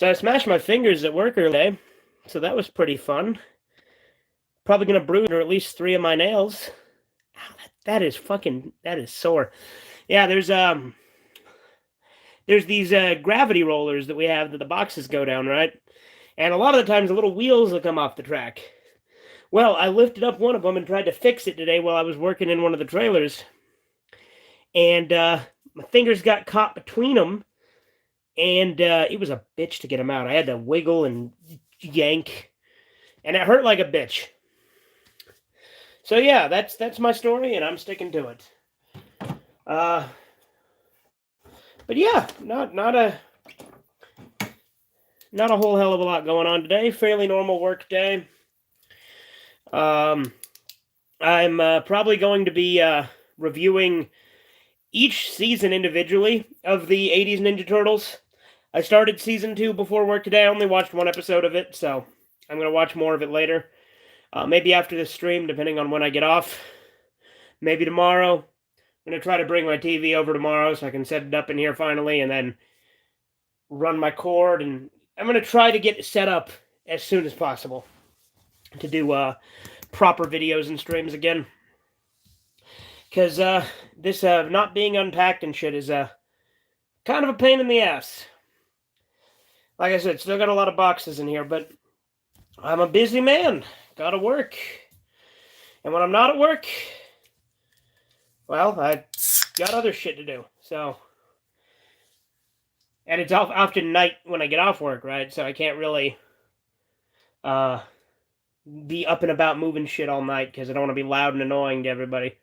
So I smashed my fingers at work earlier, so that was pretty fun. Probably gonna bruise or at least 3 of my nails. Ow, that is sore. Yeah, there's these gravity rollers that we have that the boxes go down, right? And a lot of the times the little wheels will come off the track. Well, I lifted up one of them and tried to fix it today while I was working in one of the trailers. And my fingers got caught between them, and it was a bitch to get them out. I had to wiggle and yank, and it hurt like a bitch. So yeah, that's my story, and I'm sticking to it. But yeah, not a whole hell of a lot going on today. Fairly normal work day. I'm probably going to be reviewing each season individually of the 80s Ninja Turtles. I started season 2 before work today. I only watched one episode of it, so I'm going to watch more of it later. Maybe after this stream, depending on when I get off. Maybe tomorrow. I'm going to try to bring my TV over tomorrow so I can set it up in here finally and then run my cord. And I'm going to try to get it set up as soon as possible to do proper videos and streams again. Because this not being unpacked and shit is kind of a pain in the ass. Like I said, still got a lot of boxes in here, but I'm a busy man. Gotta work. And when I'm not at work, well, I got other shit to do. So, and it's often night when I get off work, right? So I can't really be up and about moving shit all night because I don't want to be loud and annoying to everybody.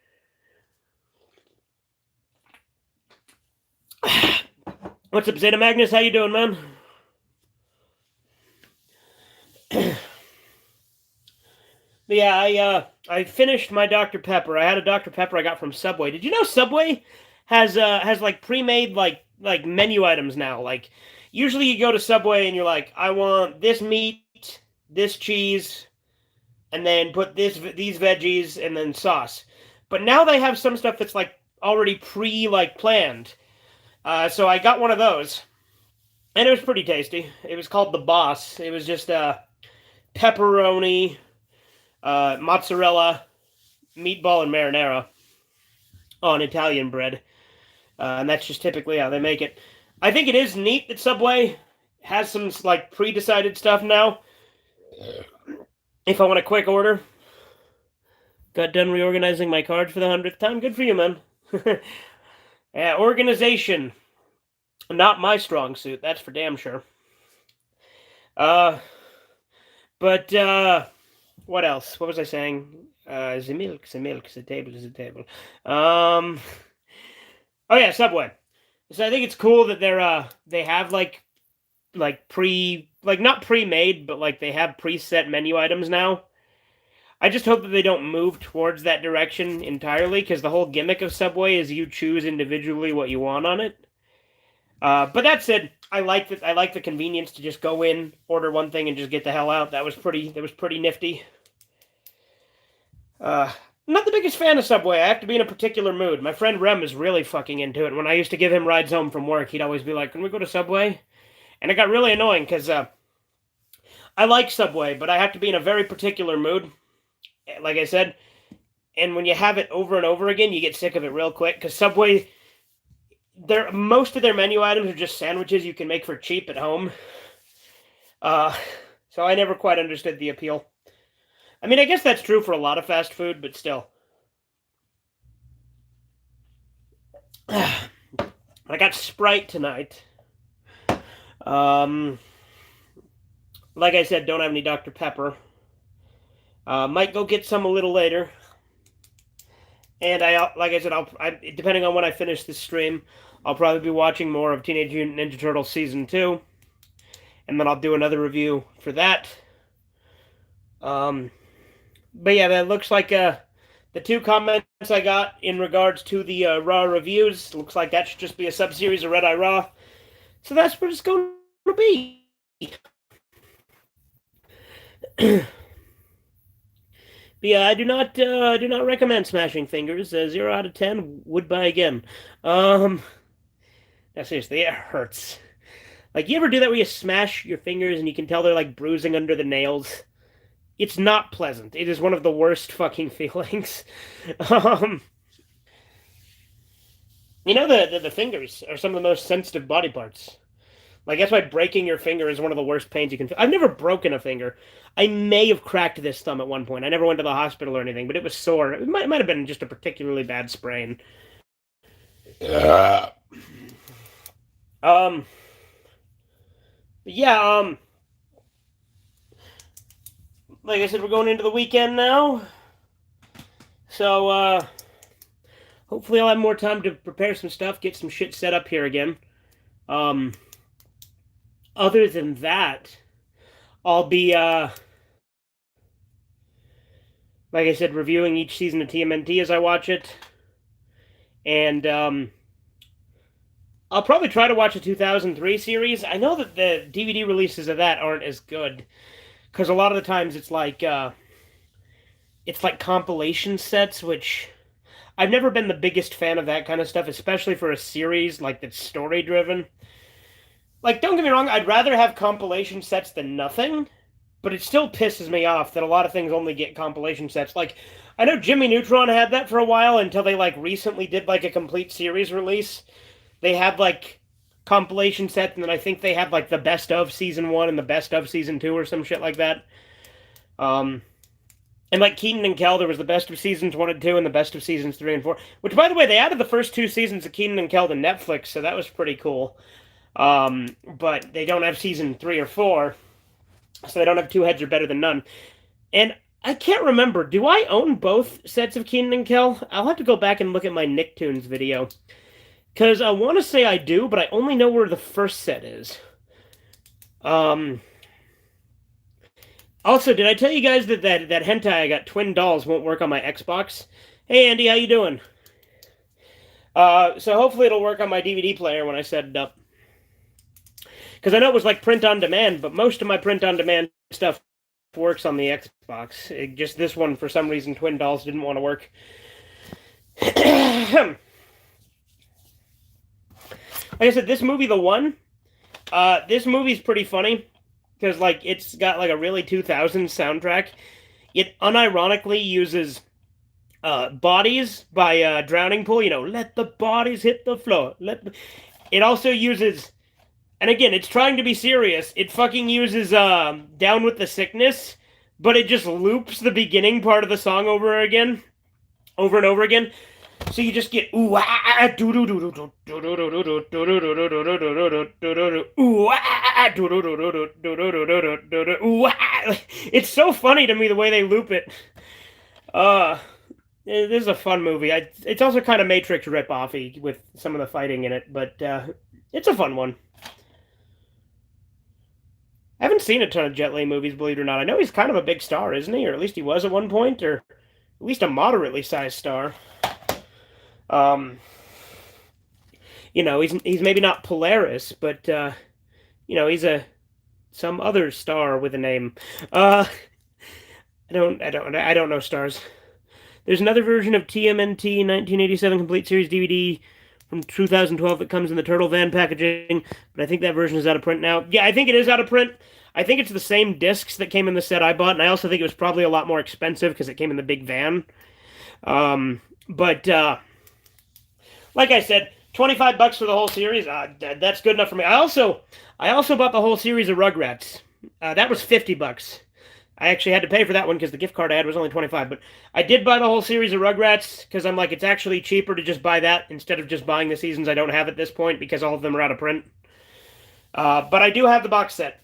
What's up, Zeta Magnus? How you doing, man? Yeah, I finished my Dr. Pepper. I had a Dr. Pepper I got from Subway. Did you know Subway has like pre-made like menu items now? Like usually you go to Subway and you're like, I want this meat, this cheese, and then put these veggies and then sauce. But now they have some stuff that's like already planned. So I got one of those, and it was pretty tasty. It was called The Boss. It was just pepperoni, mozzarella, meatball, and marinara on Italian bread. And that's just typically how they make it. I think it is neat that Subway has some like pre-decided stuff now. If I want a quick order. Got done reorganizing my cards for the 100th time. Good for you, man. Organization. Not my strong suit, that's for damn sure. But what else? What was I saying? The milk, the table. Oh yeah, Subway. So I think it's cool that they have like not pre-made, but like they have preset menu items now. I just hope that they don't move towards that direction entirely, because the whole gimmick of Subway is you choose individually what you want on it. But that said, I like the convenience to just go in, order one thing, and just get the hell out. That was pretty nifty. I'm not the biggest fan of Subway. I have to be in a particular mood. My friend Rem is really fucking into it. When I used to give him rides home from work, he'd always be like, "Can we go to Subway?" And it got really annoying because I like Subway, but I have to be in a very particular mood. Like I said, and when you have it over and over again, you get sick of it real quick, because Subway, most of their menu items are just sandwiches you can make for cheap at home. So I never quite understood the appeal. I mean, I guess that's true for a lot of fast food, but still. I got Sprite tonight. Like I said, don't have any Dr. Pepper. Might go get some a little later. And like I said, depending on when I finish this stream, I'll probably be watching more of Teenage Mutant Ninja Turtles Season 2. And then I'll do another review for that. But yeah, that looks like the 2 comments I got in regards to the Raw reviews. Looks like that should just be a sub-series of Redeye Raw. So that's what it's going to be. But yeah, I do not recommend smashing fingers. 0 out of 10 would buy again. Now seriously, it hurts. Like, you ever do that where you smash your fingers and you can tell they're like bruising under the nails? It's not pleasant. It is one of the worst fucking feelings. Um, the fingers are some of the most sensitive body parts. Like, that's why breaking your finger is one of the worst pains you can feel. I've never broken a finger. I may have cracked this thumb at one point. I never went to the hospital or anything, but it was sore. It might have been just a particularly bad sprain. Uh, um, yeah, like I said, we're going into the weekend now. So, hopefully I'll have more time to prepare some stuff, get some shit set up here again. Um, Other than that, I'll be, like I said, reviewing each season of TMNT as I watch it. And, I'll probably try to watch a 2003 series. I know that the DVD releases of that aren't as good. Because a lot of the times it's like compilation sets, which I've never been the biggest fan of that kind of stuff, especially for a series like that's story driven. Like, don't get me wrong, I'd rather have compilation sets than nothing, but it still pisses me off that a lot of things only get compilation sets. Like, I know Jimmy Neutron had that for a while until they like recently did like a complete series release. They had like compilation sets, and then I think they had like the best of season one and the best of season two or some shit like that. Um, and like Kenan and Kel, there was the best of seasons one and two and the best of seasons three and four. Which, by the way, they added the first two seasons of Kenan and Kel to Netflix, so that was pretty cool. But they don't have season three or four, so they don't have two heads are better than none. And I can't remember. Do I own both sets of Kenan and Kel? I'll have to go back and look at my Nicktoons video. Because I want to say I do, but I only know where the first set is. Also, did I tell you guys that hentai I got twin dolls won't work on my Xbox? Hey Andy, how you doing? So hopefully it'll work on my DVD player when I set it up. Because I know it was like print on demand, but most of my print on demand stuff works on the Xbox. Just this one, for some reason, twin dolls didn't want to work. Like I said, this movie, The One, this movie's pretty funny because like it's got like a really 2000s soundtrack. It unironically uses Bodies by Drowning Pool. Let the bodies hit the floor. It also uses, and again, it's trying to be serious. It fucking uses Down with the Sickness, but it just loops the beginning part of the song over and over again. So you just get ooh ah do do do do do do do do do do ooh ah do do do do do do do ooh ah. It's so funny to me the way they loop it. This is a fun movie. It's also kind of Matrix rip-offy with some of the fighting in it, but it's a fun one. I haven't seen a ton of Jet Li movies, believe it or not. I know he's kind of a big star, isn't he? Or at least he was at one point, or at least a moderately sized star. He's maybe not Polaris, but he's some other star with a name. I don't know stars. There's another version of TMNT 1987 Complete Series DVD from 2012 that comes in the Turtle Van packaging, but I think that version is out of print now. Yeah, I think it is out of print. I think it's the same discs that came in the set I bought, and I also think it was probably a lot more expensive because it came in the big van. But like I said, $25 for the whole series. That's good enough for me. I also bought the whole series of Rugrats. That was $50. I actually had to pay for that one because the gift card I had was only 25. But I did buy the whole series of Rugrats because I'm like, it's actually cheaper to just buy that instead of just buying the seasons I don't have at this point because all of them are out of print. But I do have the box set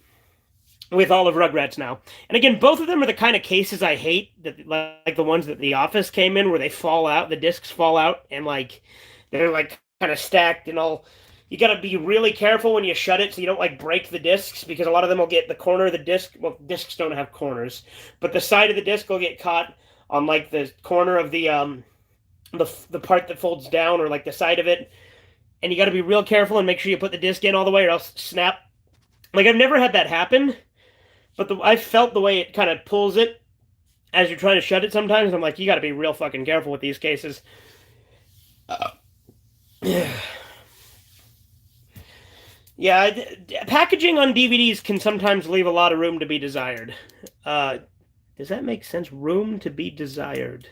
with all of Rugrats now. And again, both of them are the kind of cases I hate, like the ones that The Office came in where they fall out, the discs fall out, and like they're like kind of stacked and all. You got to be really careful when you shut it so you don't like break the discs because a lot of them will get the corner of the disc. Well, discs don't have corners, but the side of the disc will get caught on like the corner of the part that folds down or like the side of it. And you got to be real careful and make sure you put the disc in all the way or else snap. Like I've never had that happen, but I felt the way it kind of pulls it as you're trying to shut it sometimes. I'm like, you got to be real fucking careful with these cases. Yeah, packaging on DVDs can sometimes leave a lot of room to be desired. Does that make sense? Room to be desired.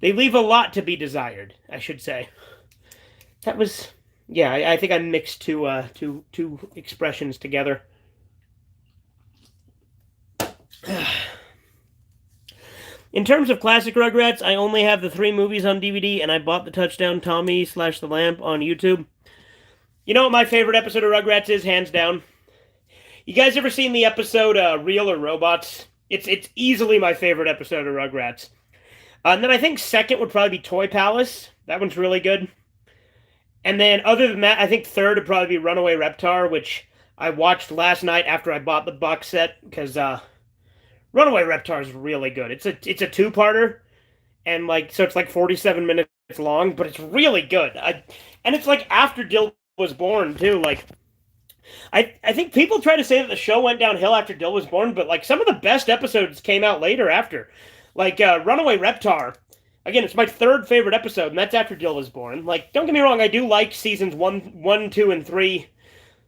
They leave a lot to be desired, I should say. That was, yeah. I think I mixed two expressions together. In terms of classic Rugrats, I only have the three movies on DVD, and I bought the Touchdown Tommy / The Lamp on YouTube. You know what my favorite episode of Rugrats is, hands down? You guys ever seen the episode Real or Robots? It's easily my favorite episode of Rugrats. And then I think second would probably be Toy Palace. That one's really good. And then other than that, I think third would probably be Runaway Reptar, which I watched last night after I bought the box set because Runaway Reptar is really good. It's a two-parter, and like so it's like 47 minutes long, but it's really good. And it's like after Dill was born too. Like I think people try to say that the show went downhill after Dill was born, but like some of the best episodes came out later after. Like Runaway Reptar. Again, it's my third favorite episode, and that's after Dill was born. Like, don't get me wrong, I do like seasons one, 2, and 3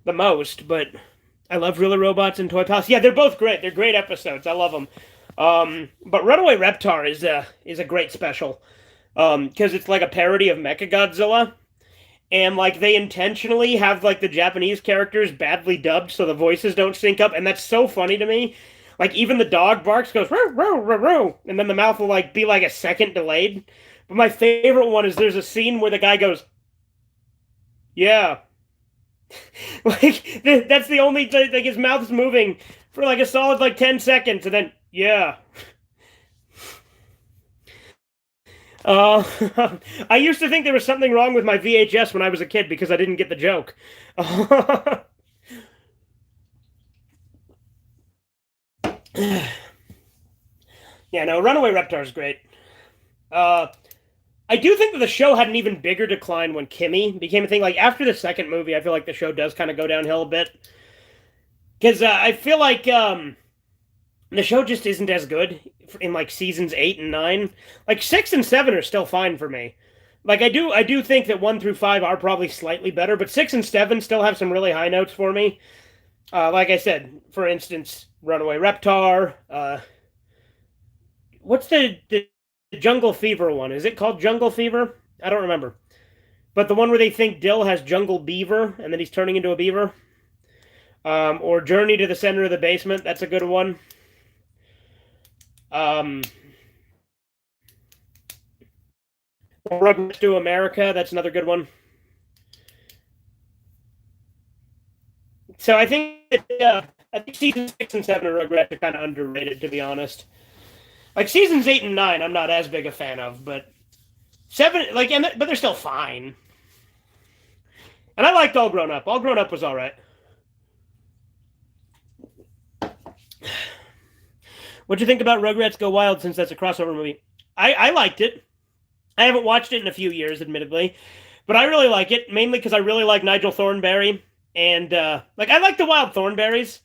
the most, but I love Real Robots and Toy Palace. Yeah, they're both great. They're great episodes. I love them. But Runaway Reptar is a great special because it's like a parody of Mechagodzilla, and like they intentionally have like the Japanese characters badly dubbed so the voices don't sync up, and that's so funny to me. Like even the dog barks, goes row row row row, and then the mouth will like be like a second delayed. But my favorite one is there's a scene where the guy goes, "Yeah," like that's the only like his mouth's moving for like a solid like 10 seconds, and then yeah. Uh, I used to think there was something wrong with my VHS when I was a kid because I didn't get the joke. Yeah, no, Runaway Reptar is great. Uh, I do think that the show had an even bigger decline when Kimmy became a thing. Like after the second movie, I feel like the show does kind of go downhill a bit because I feel like the show just isn't as good in like seasons 8 and 9. Like 6 and 7 are still fine for me. Like I do think that 1 through 5 are probably slightly better, but 6 and 7 still have some really high notes for me. Like I said, for instance, Runaway Reptar. What's the Jungle Fever one? Is it called Jungle Fever? I don't remember. But the one where they think Dill has jungle beaver and then he's turning into a beaver. Or Journey to the Center of the Basement. That's a good one. Rugrats to America. That's another good one. So I think seasons 6 and 7 of Rugrats are kind of underrated, to be honest. Like seasons 8 and 9, I'm not as big a fan of, but 7, like, but they're still fine. And I liked All Grown Up. All Grown Up was all right. What'd you think about Rugrats Go Wild since that's a crossover movie? I liked it. I haven't watched it in a few years, admittedly, but I really like it mainly because I really like Nigel Thornberry, and like I like the Wild Thornberries,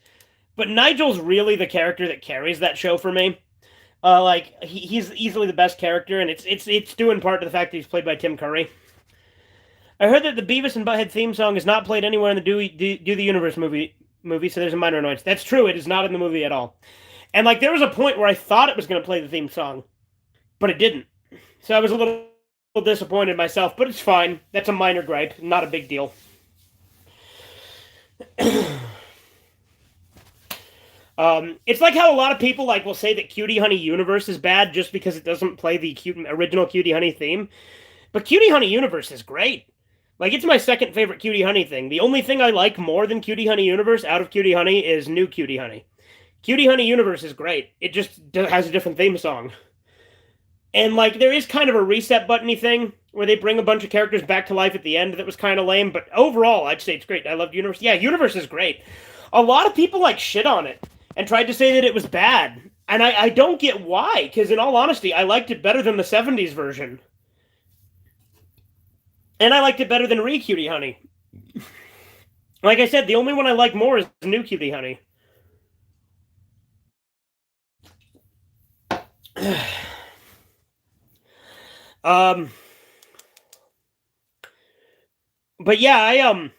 but Nigel's really the character that carries that show for me. Like he's easily the best character, and it's due in part to the fact that he's played by Tim Curry. I heard that the Beavis and Butthead theme song is not played anywhere in the Do the Universe movie, so there's a minor annoyance. That's true. It is not in the movie at all. And like there was a point where I thought it was going to play the theme song, but it didn't. So I was a little disappointed myself, but it's fine. That's a minor gripe, not a big deal. It's like how a lot of people like will say that Cutie Honey Universe is bad just because it doesn't play the original Cutie Honey theme. But Cutie Honey Universe is great. Like it's my second favorite Cutie Honey thing. The only thing I like more than Cutie Honey Universe out of Cutie Honey is New Cutie Honey. Cutie Honey Universe is great. It just has a different theme song. And like there is kind of a reset buttony thing where they bring a bunch of characters back to life at the end that was kind of lame, but overall I'd say it's great. I loved Universe. Yeah, Universe is great. A lot of people like shit on it and tried to say that it was bad. And I don't get why, because in all honesty, I liked it better than the 70s version. And I liked it better than Re-Cutie Honey. Like I said, the only one I like more is New Cutie Honey. But yeah,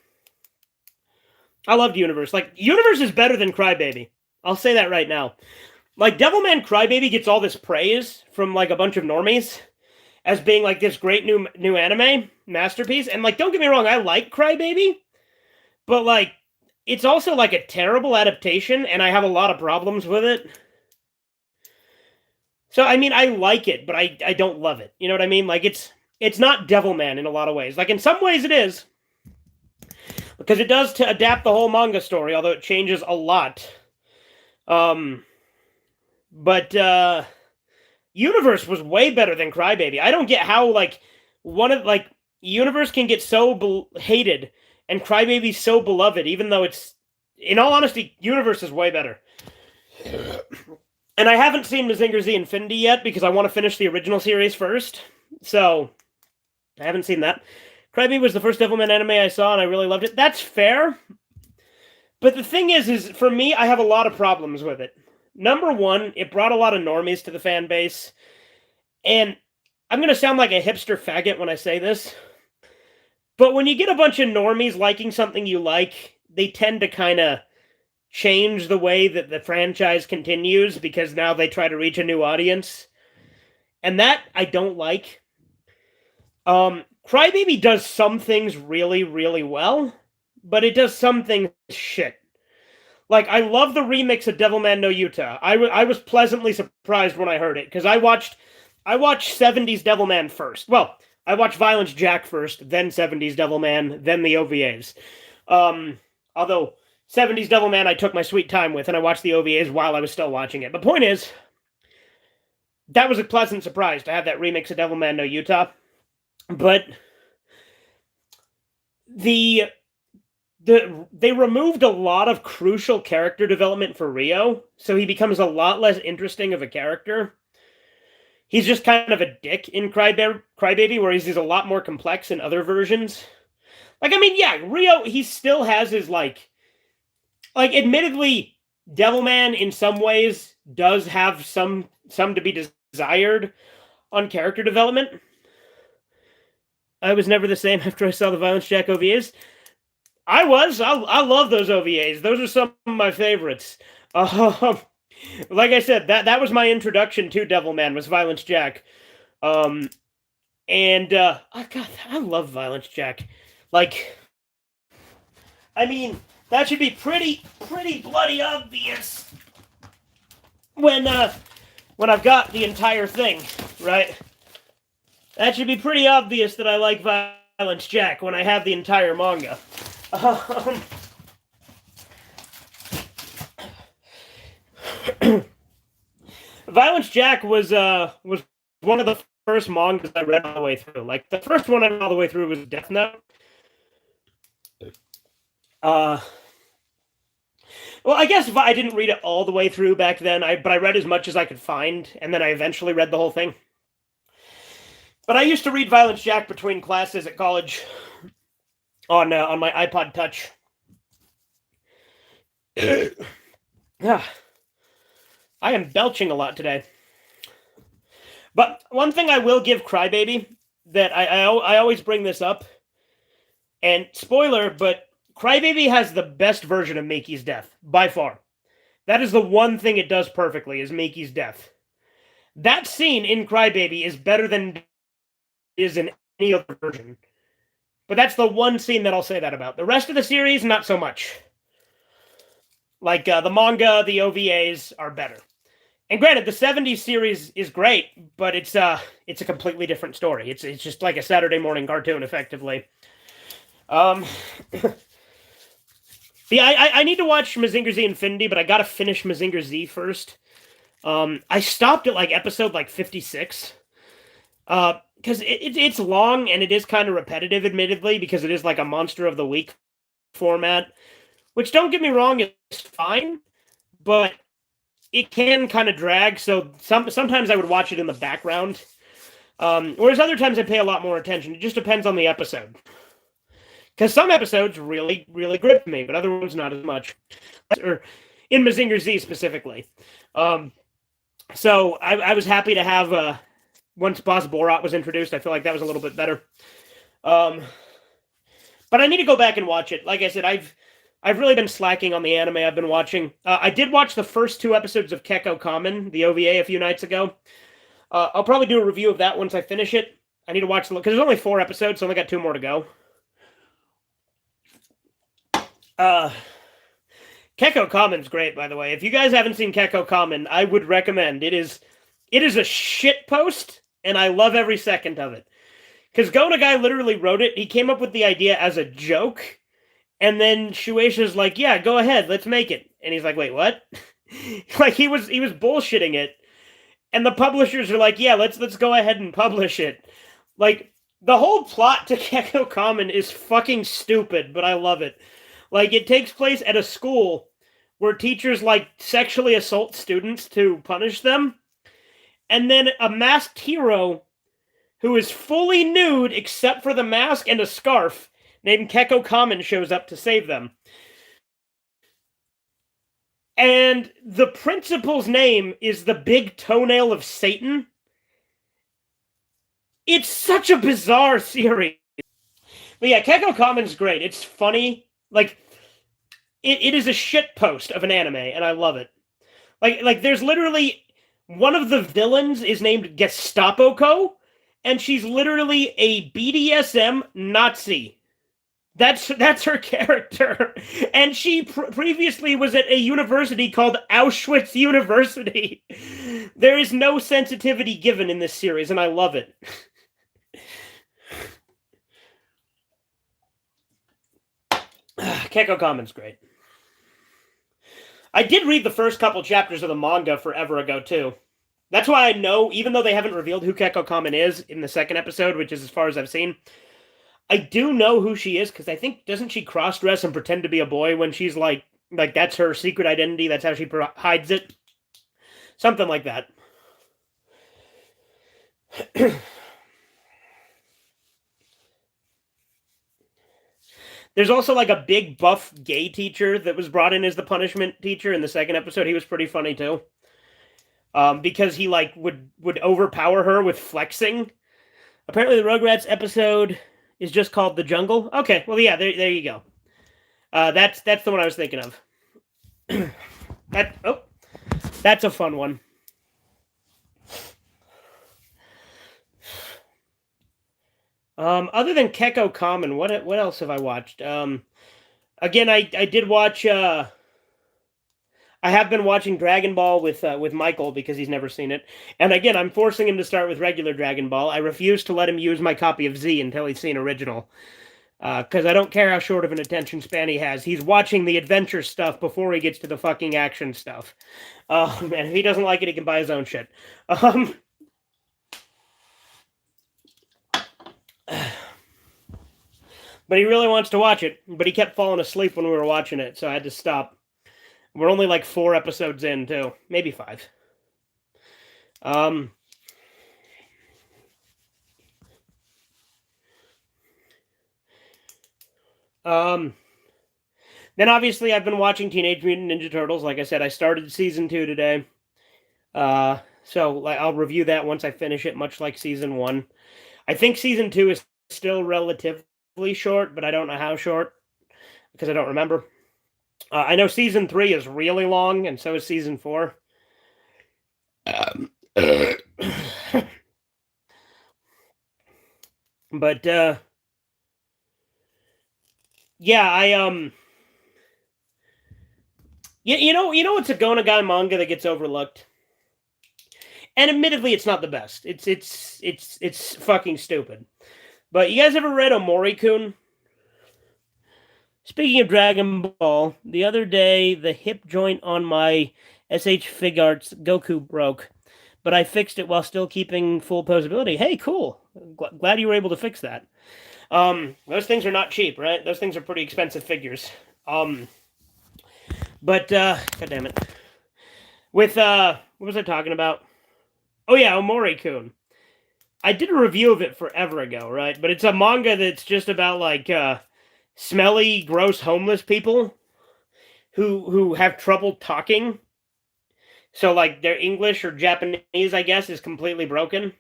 I loved Universe. Like, Universe is better than Crybaby. I'll say that right now. Like, Devilman Crybaby gets all this praise from, like, a bunch of normies as being, like, this great new anime masterpiece. And, like, don't get me wrong, I like Crybaby, but, like, it's also, like, a terrible adaptation, and I have a lot of problems with it. So, I mean, I like it, but I don't love it. You know what I mean? Like, it's not Devilman in a lot of ways. Like, in some ways it is, because it does to adapt the whole manga story, although it changes a lot. But Universe was way better than Crybaby. I don't get how, like, Universe can get so hated and Crybaby's so beloved, even though it's, in all honesty, Universe is way better. And I haven't seen Mazinger Z Infinity yet because I want to finish the original series first. So, I haven't seen that. Crybaby was the first Devilman anime I saw, and I really loved it. That's fair. But the thing is for me, I have a lot of problems with it. Number one, it brought a lot of normies to the fan base. And I'm going to sound like a hipster faggot when I say this. But when you get a bunch of normies liking something you like, they tend to kind of change the way that the franchise continues because now they try to reach a new audience. And that I don't like. Crybaby does some things really, really well, but it does some things shit. Like, I love the remix of Devilman no Yuta. I was pleasantly surprised when I heard it, because I watched 70s Devilman first. Well, I watched Violence Jack first, then 70s Devilman, then the OVAs. Although 70s Devilman I took my sweet time with, and I watched the OVAs while I was still watching it. But point is, that was a pleasant surprise to have that remix of Devilman no Yuta. But they removed a lot of crucial character development for Rio, so he becomes a lot less interesting of a character. He's just kind of a dick in Crybaby, where he's a lot more complex in other versions. Like, I mean, yeah, Rio, he still has his, like, admittedly, Devilman in some ways does have some to be desired on character development. I was never the same after I saw the Violence Jack OVAs. I love those OVAs. Those are some of my favorites. Like I said, that was my introduction to Devilman, was Violence Jack. God, I love Violence Jack. Like, I mean, that should be pretty bloody obvious when I've got the entire thing, right? That should be pretty obvious that I like Violence Jack when I have the entire manga. Violence Jack was one of the first mangas I read all the way through. Like, the first one I read all the way through was Death Note. Well, I guess I didn't read it all the way through back then, but I read as much as I could find, and then I eventually read the whole thing. But I used to read Violence Jack between classes at college on my iPod Touch. I am belching a lot today. But one thing I will give Crybaby, that I always bring this up, and spoiler, but Crybaby has the best version of Miki's death, by far. That is the one thing it does perfectly, is Miki's death. That scene in Crybaby is better than it is in any other version. But that's the one scene that I'll say that about. The rest of the series, not so much. Like, the manga, the OVAs are better. And granted, the 70s series is great, but it's a completely different story. It's just like a Saturday morning cartoon, effectively. I need to watch Mazinger Z Infinity, but I gotta finish Mazinger Z first. I stopped at, like, episode, 56. Because it's long, and it is kind of repetitive, admittedly, because it is, like, a Monster of the Week format. Which, don't get me wrong, is fine, but it can kind of drag, so sometimes I would watch it in the background. Whereas other times I pay a lot more attention. It just depends on the episode. Because some episodes really, really grip me, but other ones not as much. Or in Mazinger Z specifically. So I was happy to have, once Boss Borat was introduced, I feel like that was a little bit better. But I need to go back and watch it. Like I said, I've really been slacking on the anime I've been watching. I did watch the first 2 episodes of Kekko Kamen, the OVA, a few nights ago. I'll probably do a review of that once I finish it. I need to watch the because there's only 4 episodes, so I only got 2 more to go. Kekko Kamen's great, by the way. If you guys haven't seen Kekko Kamen, I would recommend. It is a shit post, and I love every second of it. Because Go Nagai literally wrote it. He came up with the idea as a joke, and then Shueisha's like, "Yeah, go ahead, let's make it." And he's like, "Wait, what?" Like he was bullshitting it, and the publishers are like, "Yeah, let's go ahead and publish it." Like the whole plot to Kekko Kamen is fucking stupid, but I love it. Like it takes place at a school where teachers like sexually assault students to punish them, and then a masked hero who is fully nude except for the mask and a scarf, named Kekko Kamen, shows up to save them. And the principal's name is the Big Toenail of Satan. It's such a bizarre series. But yeah, Kekko Kamen's great. It's funny. Like, it is a shitpost of an anime, and I love it. Like there's literally one of the villains is named Gestapo-ko, and she's literally a BDSM Nazi. That's her character. And she previously was at a university called Auschwitz University. There is no sensitivity given in this series, and I love it. Kekko Kamen's great. I did read the first couple chapters of the manga forever ago, too. That's why I know, even though they haven't revealed who Kekko Kamen is in the second episode, which is as far as I've seen, I do know who she is, because I think, doesn't she cross-dress and pretend to be a boy when she's like that's her secret identity, that's how she hides it? Something like that. There's also like a big buff gay teacher that was brought in as the punishment teacher in the second episode. He was pretty funny too. Because he like would overpower her with flexing. Apparently the Rugrats episode is just called The Jungle. Okay, well yeah, there you go. That's the one I was thinking of. That's a fun one. Other than Kekko Kamen, what else have I watched? Again, I did watch. I have been watching Dragon Ball with Michael because he's never seen it, and again, I'm forcing him to start with regular Dragon Ball. I refuse to let him use my copy of Z until he's seen original, because I don't care how short of an attention span he has. He's watching the adventure stuff before he gets to the fucking action stuff. And if he doesn't like it, he can buy his own shit. But he really wants to watch it, but he kept falling asleep when we were watching it, so I had to stop. We're only like 4 episodes in, too. Maybe 5. Then obviously I've been watching Teenage Mutant Ninja Turtles. Like I said, I started season 2 today. So I'll review that once I finish it, much like season 1. I think season 2 is still relatively short, but I don't know how short because I don't remember. I know season 3 is really long, and so is season 4. But yeah, you know it's a Go Nagai manga that gets overlooked. And admittedly, it's not the best. It's fucking stupid. But you guys ever read Omori-kun? Speaking of Dragon Ball, the other day the hip joint on my SH Figuarts Goku broke, but I fixed it while still keeping full posability. Hey, cool. Glad you were able to fix that. Those things are not cheap, right? Those things are pretty expensive figures. But god damn it. With what was I talking about? Oh yeah, Omori-kun. I did a review of it forever ago, right? But it's a manga that's just about like smelly, gross, homeless people who have trouble talking. So like their English or Japanese, I guess, is completely broken.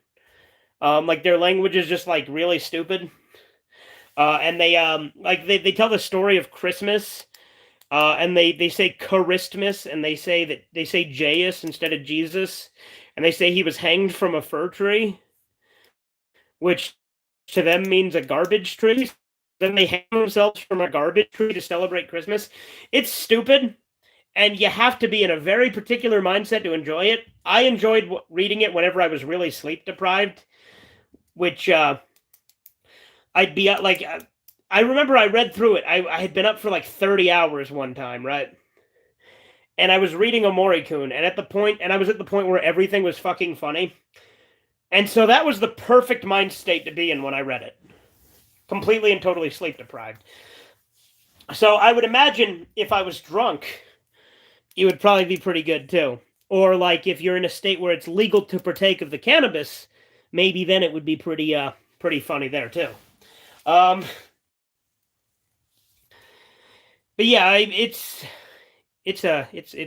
Like their language is just like really stupid. And they tell the story of Christmas And they say Christmas, and they say Jaius instead of Jesus, and they say he was hanged from a fir tree, which to them means a garbage tree. Then they hang themselves from a garbage tree to celebrate Christmas. It's stupid, and you have to be in a very particular mindset to enjoy it. I enjoyed reading it whenever I was really sleep deprived, which I'd be like. I remember I read through it. I had been up for like 30 hours one time, right? And I was reading Omori-kun, and I was at the point where everything was fucking funny. And so that was the perfect mind state to be in when I read it. Completely and totally sleep deprived. So I would imagine if I was drunk, it would probably be pretty good too. Or like if you're in a state where it's legal to partake of the cannabis, maybe then it would be pretty funny there too. But yeah, it's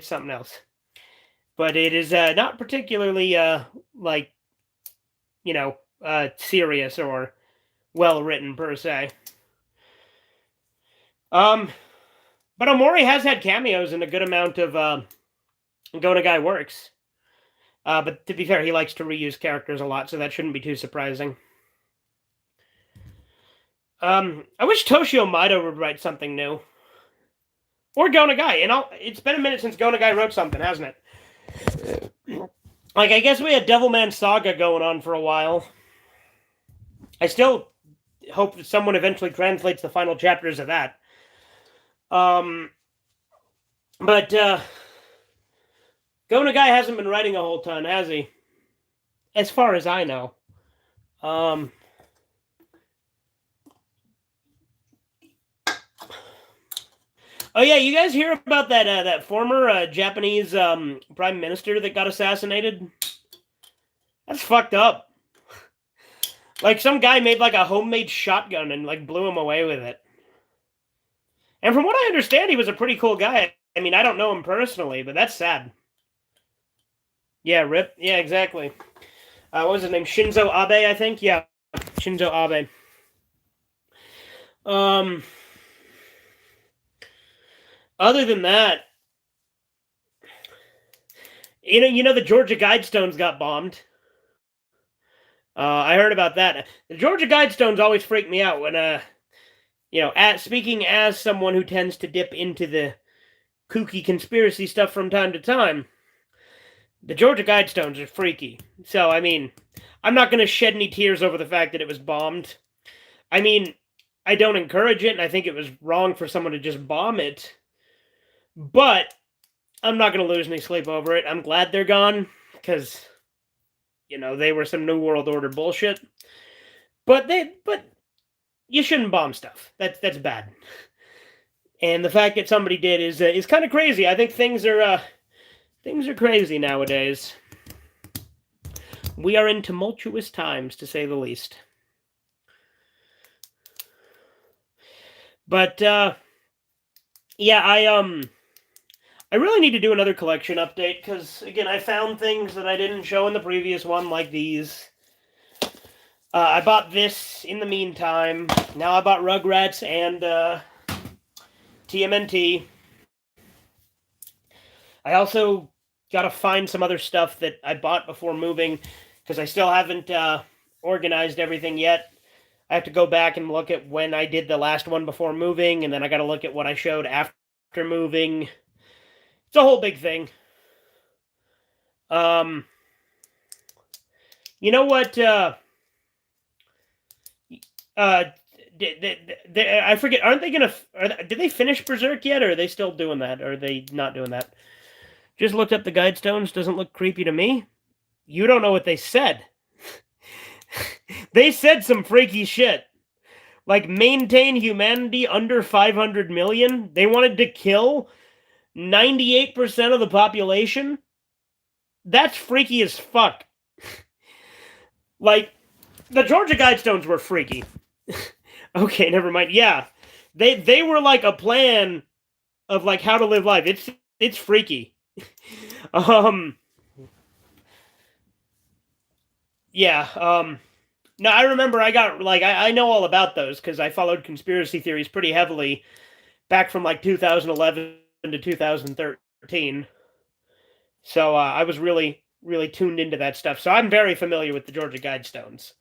something else. But it is not particularly like serious or well written per se. But Omori has had cameos in a good amount of Go Nagai works. But to be fair, he likes to reuse characters a lot, so that shouldn't be too surprising. I wish Toshio Maeda would write something new. Or Go Nagai. It's been a minute since Go Nagai wrote something, hasn't it? Like, I guess we had Devilman Saga going on for a while. I still hope that someone eventually translates the final chapters of that. But Go Nagai hasn't been writing a whole ton, has he? As far as I know. Oh yeah, you guys hear about that former Japanese prime minister that got assassinated? That's fucked up. Like some guy made like a homemade shotgun and like blew him away with it. And from what I understand, he was a pretty cool guy. I mean, I don't know him personally, but that's sad. Yeah, rip. Yeah, exactly. What was his name? Shinzo Abe, I think. Yeah, Shinzo Abe. Other than that, you know, the Georgia Guidestones got bombed. I heard about that. The Georgia Guidestones always freak me out when, speaking as someone who tends to dip into the kooky conspiracy stuff from time to time, the Georgia Guidestones are freaky. So, I mean, I'm not going to shed any tears over the fact that it was bombed. I mean, I don't encourage it, and I think it was wrong for someone to just bomb it. But I'm not going to lose any sleep over it. I'm glad they're gone, because, they were some New World Order bullshit. But you shouldn't bomb stuff. That's bad. And the fact that somebody did is kind of crazy. I think things are crazy nowadays. We are in tumultuous times, to say the least. But yeah, I really need to do another collection update because again, I found things that I didn't show in the previous one, like these. I bought this in the meantime. Now I bought Rugrats and TMNT. I also got to find some other stuff that I bought before moving because I still haven't organized everything yet. I have to go back and look at when I did the last one before moving, and then I got to look at what I showed after moving. It's a whole big thing. You know what? I forget. Aren't they gonna? Did they finish Berserk yet, or are they still doing that? Or are they not doing that? Just looked up the Guidestones. Doesn't look creepy to me. You don't know what they said. They said some freaky shit. Like, maintain humanity under 500 million. They wanted to kill 98% of the population. That's freaky as fuck. Like, the Georgia Guidestones were freaky. Okay, never mind. Yeah. They were like a plan of like how to live life. It's freaky. Yeah, no, I remember I got, like, I know all about those, because I followed conspiracy theories pretty heavily back from like 2011 to 2013. So I was really, really tuned into that stuff. So I'm very familiar with the Georgia Guidestones.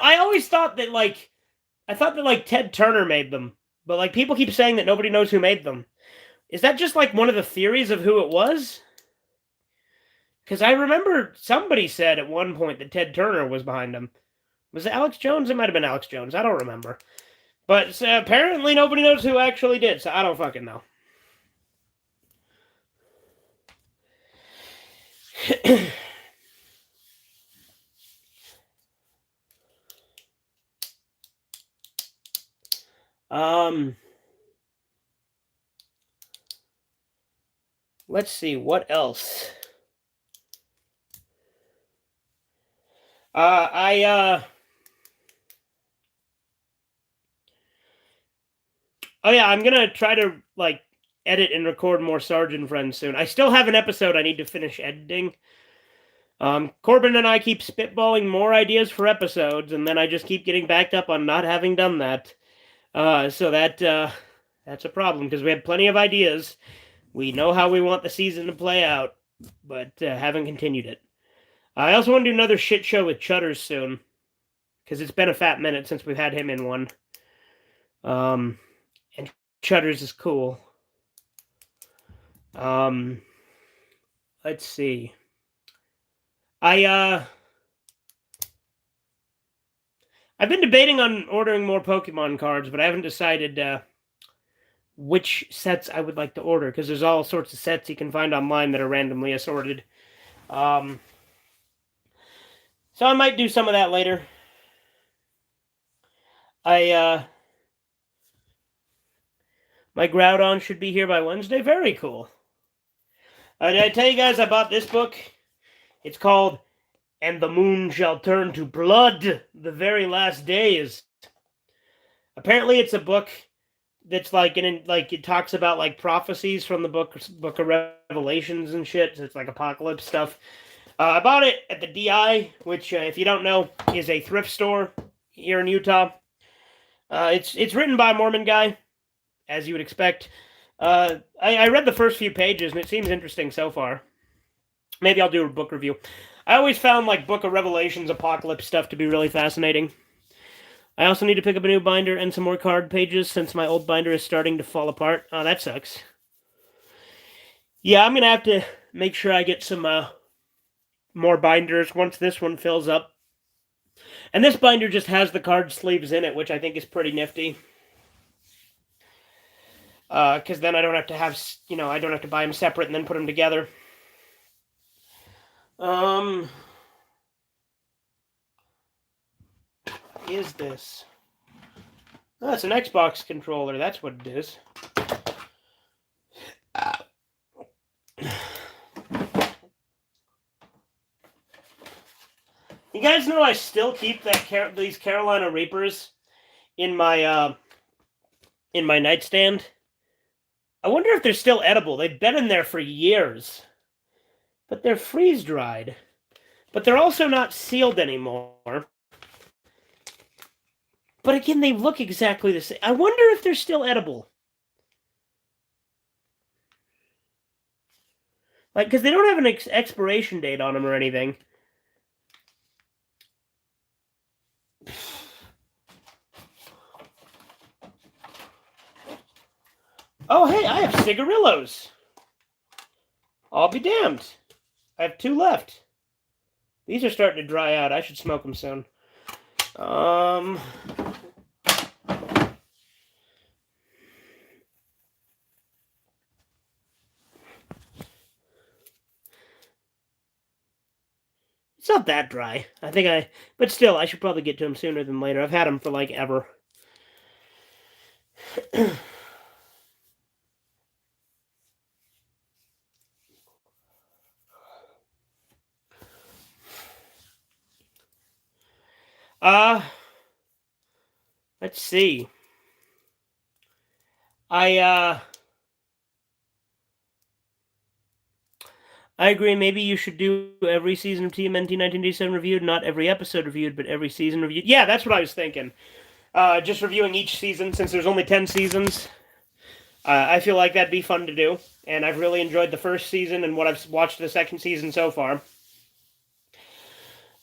I always thought that Ted Turner made them, but like people keep saying that nobody knows who made them. Is that just like one of the theories of who it was? Because I remember somebody said at one point that Ted Turner was behind them. Was it Alex Jones? It might have been Alex Jones. I don't remember. But apparently nobody knows who actually did, so I don't fucking know. Let's see, what else? Oh yeah, I'm gonna try to like edit and record more Sergeant Friends soon. I still have an episode I need to finish editing. Corbin and I keep spitballing more ideas for episodes, and then I just keep getting backed up on not having done that. So that's a problem because we have plenty of ideas. We know how we want the season to play out, but haven't continued it. I also want to do another shit show with Chutters soon because it's been a fat minute since we've had him in one. And Chutters is cool. Let's see. I've been debating on ordering more Pokemon cards, but I haven't decided which sets I would like to order because there's all sorts of sets you can find online that are randomly assorted. So I might do some of that later. My Groudon should be here by Wednesday. Very cool. Did I tell you guys I bought this book? It's called "And the Moon Shall Turn to Blood, the Very Last Days." Apparently, it's a book that's it talks about like prophecies from the book of Revelations and shit. So it's like apocalypse stuff. I bought it at the DI, which, if you don't know, is a thrift store here in Utah. It's written by a Mormon guy, as you would expect. I read the first few pages, and it seems interesting so far. Maybe I'll do a book review. I always found like Book of Revelations apocalypse stuff to be really fascinating. I also need to pick up a new binder and some more card pages since my old binder is starting to fall apart. Oh, that sucks. Yeah, I'm going to have to make sure I get some more binders once this one fills up. And this binder just has the card sleeves in it, which I think is pretty nifty. Because then I don't have to have, I don't have to buy them separate and then put them together. Is this? Oh, it's an Xbox controller. That's what it is. You guys know I still keep these Carolina Reapers in my nightstand. I wonder if they're still edible. They've been in there for years. But they're freeze-dried. But they're also not sealed anymore. But again, they look exactly the same. I wonder if they're still edible. Like, because they don't have an expiration date on them or anything. Oh, hey, I have cigarillos. I'll be damned. I have 2 left. These are starting to dry out. I should smoke them soon. It's not that dry. But still, I should probably get to them sooner than later. I've had them for like ever. Let's see. I agree. Maybe you should do every season of TMNT 1987 reviewed, not every episode reviewed, but every season reviewed. Yeah, that's what I was thinking. Just reviewing each season since there's only 10 seasons. I feel like that'd be fun to do, and I've really enjoyed the first season and what I've watched the second season so far.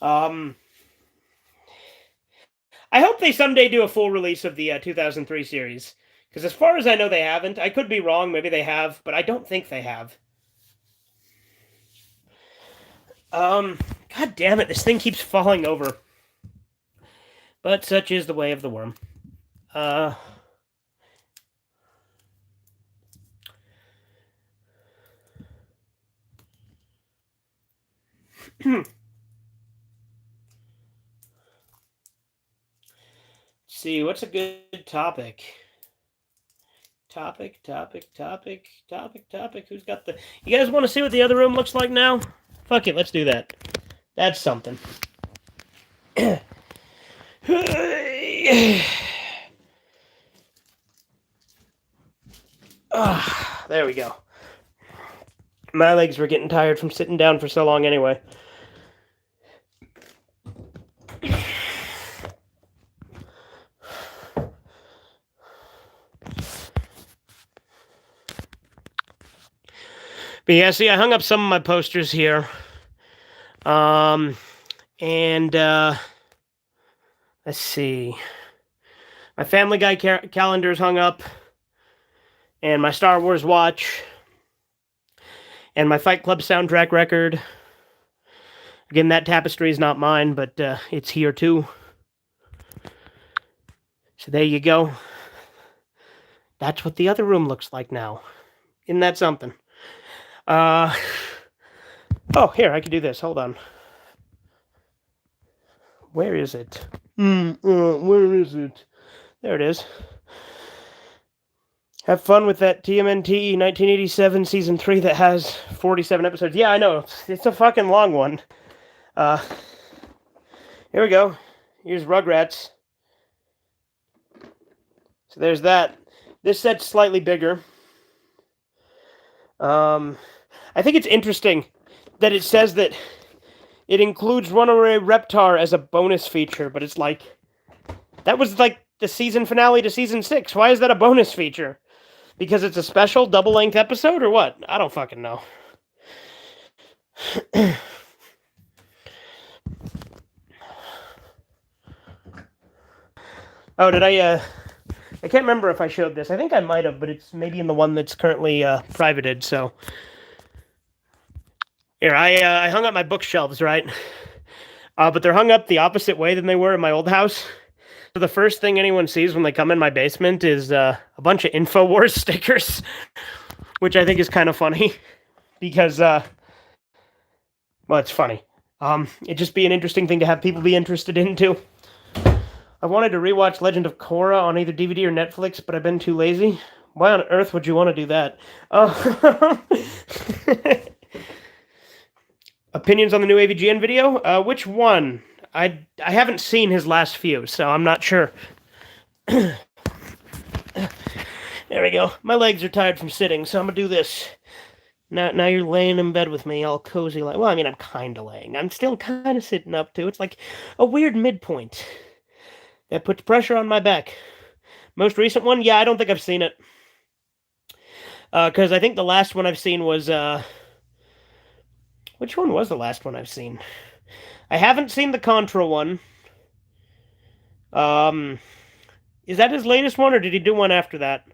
I hope they someday do a full release of the 2003 series, because as far as I know, they haven't. I could be wrong. Maybe they have, but I don't think they have. God damn it! This thing keeps falling over. But such is the way of the worm. See, what's a good topic? Topic. Who's got the... You guys want to see what the other room looks like now? Fuck it, let's do that. That's something. There we go. My legs were getting tired from sitting down for so long anyway. But yeah, see, I hung up some of my posters here. And let's see. My Family Guy calendar's hung up. And my Star Wars watch. And my Fight Club soundtrack record. Again, that tapestry is not mine, but it's here too. So there you go. That's what the other room looks like now. Isn't that something? Oh, here, I can do this. Hold on. Where is it? Where is it? There it is. Have fun with that TMNT 1987 Season 3 that has 47 episodes. Yeah, I know. It's a fucking long one. Here we go. Here's Rugrats. So there's that. This set's slightly bigger. I think it's interesting that it says that it includes Runaway Reptar as a bonus feature, but it's like, that was like the season finale to season 6. Why is that a bonus feature? Because it's a special double-length episode, or what? I don't fucking know. Oh, did I can't remember if I showed this. I think I might have, but it's maybe in the one that's currently privated, so... Here, I hung up my bookshelves, right? But they're hung up the opposite way than they were in my old house. So the first thing anyone sees when they come in my basement is a bunch of InfoWars stickers, which I think is kind of funny, because, well, it's funny. It'd just be an interesting thing to have people be interested in, too. I wanted to rewatch Legend of Korra on either DVD or Netflix, but I've been too lazy. Why on earth would you want to do that? Opinions on the new AVGN video? Which one? I haven't seen his last few, so I'm not sure. There we go. My legs are tired from sitting, so I'm gonna do this. Now you're laying in bed with me, all cozy like. Well, I mean, I'm kind of laying. I'm still kind of sitting up too. It's like a weird midpoint that puts pressure on my back. Most recent one? Yeah, I don't think I've seen it. Because I think the last one I've seen was, which one was the last one I've seen? I haven't seen the Contra one. Is that his latest one, or did he do one after that?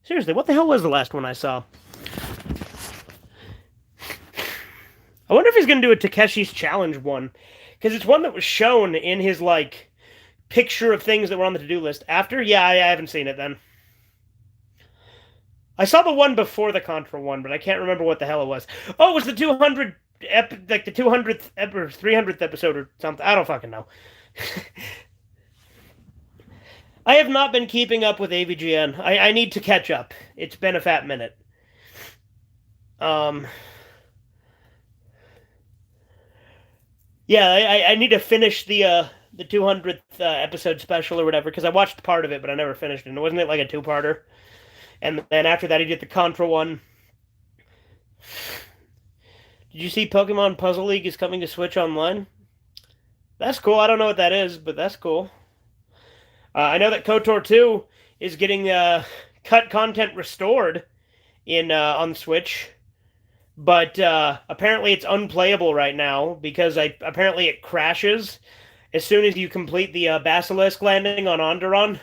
Seriously, what the hell was the last one I saw? I wonder if he's going to do a Takeshi's Challenge one. Because it's one that was shown in his, like, picture of things that were on the to-do list. After? Yeah, I haven't seen it then. I saw the one before the Contra one, but I can't remember what the hell it was. Oh, it was the 200th, like the 200th or 300th episode or something. I don't fucking know. I have not been keeping up with AVGN. I need to catch up. It's been a fat minute. Yeah, I need to finish the 200th episode special or whatever because I watched part of it, but I never finished it. And wasn't it like a two-parter? And then after that, I did the Contra one. Did you see Pokemon Puzzle League is coming to Switch Online? That's cool. I don't know what that is, but that's cool. I know that KOTOR 2 is getting cut content restored in on Switch, but apparently it's unplayable right now because apparently it crashes as soon as you complete the Basilisk landing on Onderon,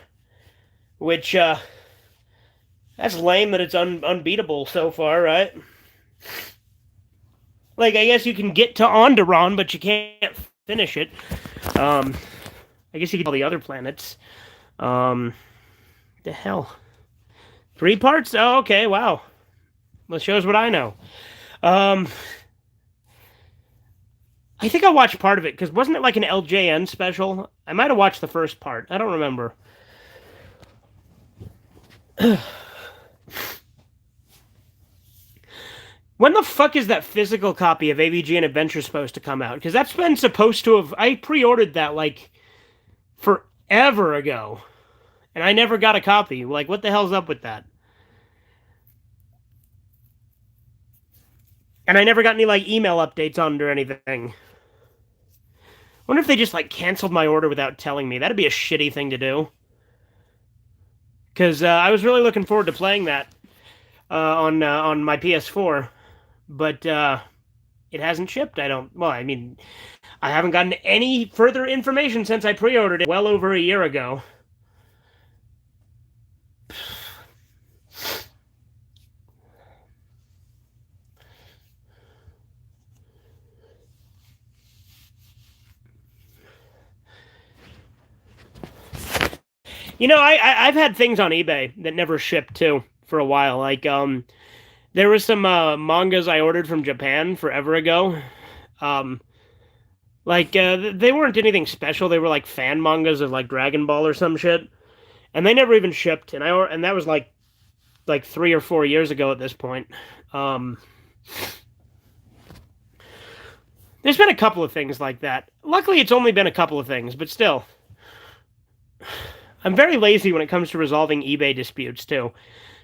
which that's lame that it's unbeatable so far, right? Like, I guess you can get to Onderon, but you can't finish it. I guess you can all the other planets. The hell? 3 parts? Oh, okay, wow. Well, shows what I know. I think I watched part of it, because wasn't it like an LJN special? I might have watched the first part. I don't remember. When the fuck is that physical copy of AVG and Adventure supposed to come out? Because that's been supposed to have... I pre-ordered that, like, forever ago. And I never got a copy. Like, what the hell's up with that? And I never got any, like, email updates on it or anything. I wonder if they just, like, canceled my order without telling me. That'd be a shitty thing to do. Because I was really looking forward to playing that on my PS4. But it hasn't shipped. Well, I mean, I haven't gotten any further information since I pre-ordered it well over a year ago. You know, I've had things on eBay that never shipped too for a while. Like there was some mangas I ordered from Japan forever ago. They weren't anything special. They were like fan mangas of like Dragon Ball or some shit, and they never even shipped. And that was like 3 or 4 years ago at this point. There's been a couple of things like that. Luckily, it's only been a couple of things, but still. I'm very lazy when it comes to resolving eBay disputes, too.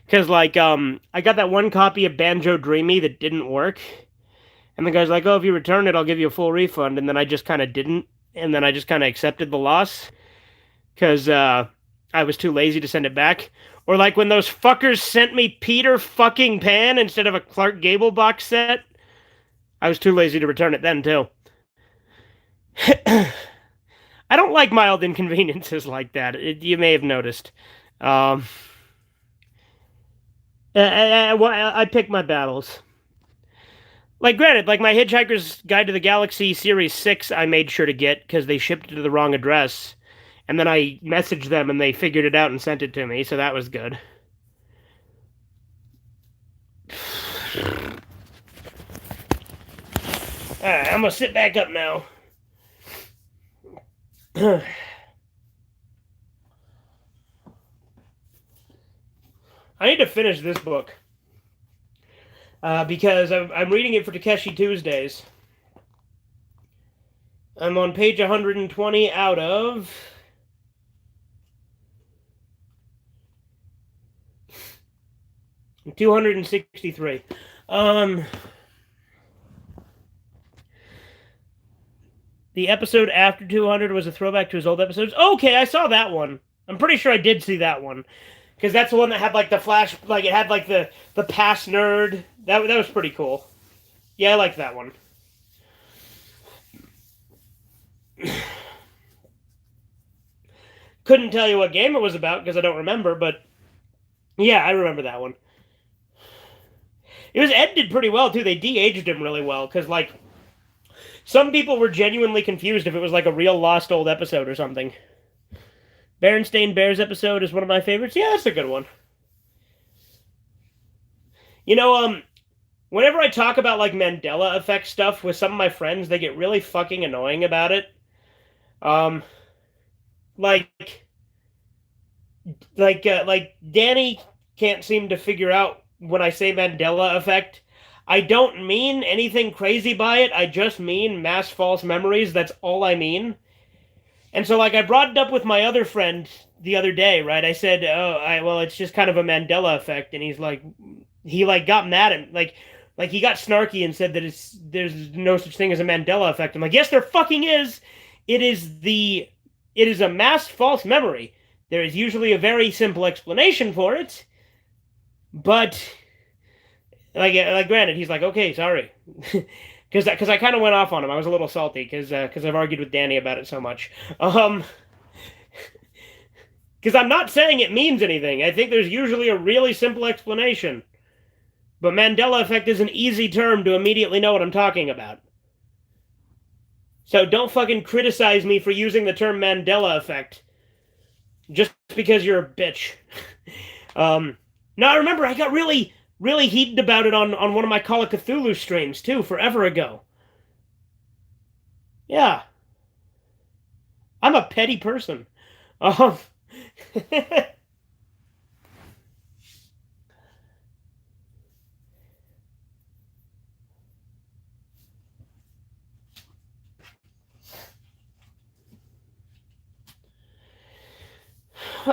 Because, like, I got that one copy of Banjo Dreamy that didn't work. And the guy's like, oh, if you return it, I'll give you a full refund. And then I just kind of didn't. And then I just kind of accepted the loss. Because I was too lazy to send it back. Or like when those fuckers sent me Peter fucking Pan instead of a Clark Gable box set. I was too lazy to return it then, too. I don't like mild inconveniences like that. You may have noticed. I pick my battles. Like, granted, like my Hitchhiker's Guide to the Galaxy Series 6 I made sure to get because they shipped it to the wrong address. And then I messaged them and they figured it out and sent it to me, so that was good. Alright, I'm gonna sit back up now. I need to finish this book because I'm reading it for Takeshi Tuesdays. I'm on page 120 out of 263. The episode after 200 was a throwback to his old episodes. Okay, I saw that one. I'm pretty sure I did see that one. Because that's the one that had, like, the flash... Like, it had, like, the past nerd. That was pretty cool. Yeah, I liked that one. Couldn't tell you what game it was about, because I don't remember, but... Yeah, I remember that one. It was edited pretty well, too. They de-aged him really well, because, like... Some people were genuinely confused if it was like a real lost old episode or something. Berenstain Bears episode is one of my favorites. Yeah, that's a good one. You know, whenever I talk about like Mandela effect stuff with some of my friends, they get really fucking annoying about it. Like Danny can't seem to figure out when I say Mandela effect, I don't mean anything crazy by it. I just mean mass false memories. That's all I mean. And so, like, I brought it up with my other friend the other day, right? I said, well, it's just kind of a Mandela effect. And he, like, got mad at, like, he got snarky and said that there's no such thing as a Mandela effect. I'm like, yes, there fucking is. It is it is a mass false memory. There is usually a very simple explanation for it, but like granted, he's like, okay, sorry, because I kind of went off on him. I was a little salty because I've argued with Danny about it so much. Because I'm not saying it means anything. I think there's usually a really simple explanation, but Mandela effect is an easy term to immediately know what I'm talking about. So don't fucking criticize me for using the term Mandela effect just because you're a bitch. Now, I remember I got really, really heated about it on one of my Call of Cthulhu streams, too, forever ago. Yeah. I'm a petty person. Um,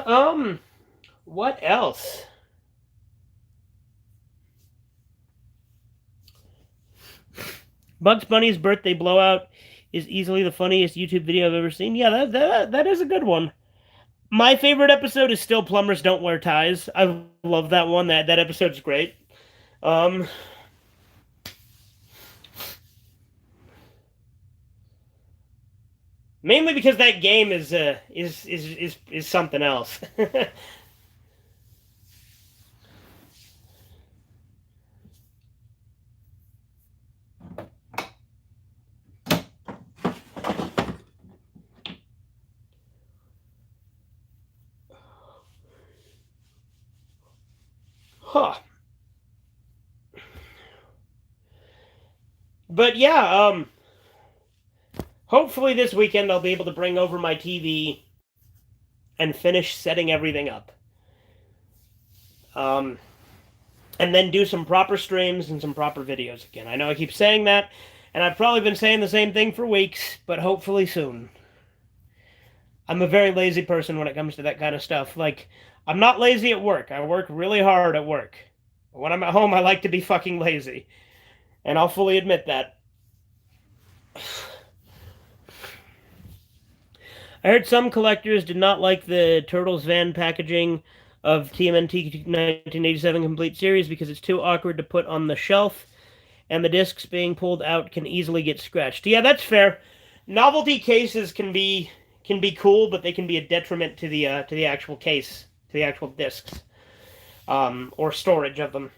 um, what else? Bugs Bunny's birthday blowout is easily the funniest YouTube video I've ever seen. Yeah, that is a good one. My favorite episode is still Plumbers Don't Wear Ties. I love that one. That episode's great. Um, Mainly because that game is something else. Huh. But yeah, hopefully this weekend I'll be able to bring over my TV and finish setting everything up. Um, and then do some proper streams and some proper videos again. I know I keep saying that, and I've probably been saying the same thing for weeks, but hopefully soon. I'm a very lazy person when it comes to that kind of stuff. Like, I'm not lazy at work. I work really hard at work. But when I'm at home, I like to be fucking lazy. And I'll fully admit that. I heard some collectors did not like the Turtles van packaging of TMNT 1987 Complete Series because it's too awkward to put on the shelf, and the discs being pulled out can easily get scratched. Yeah, that's fair. Novelty cases can be cool, but they can be a detriment to the actual case, to the actual discs, or storage of them.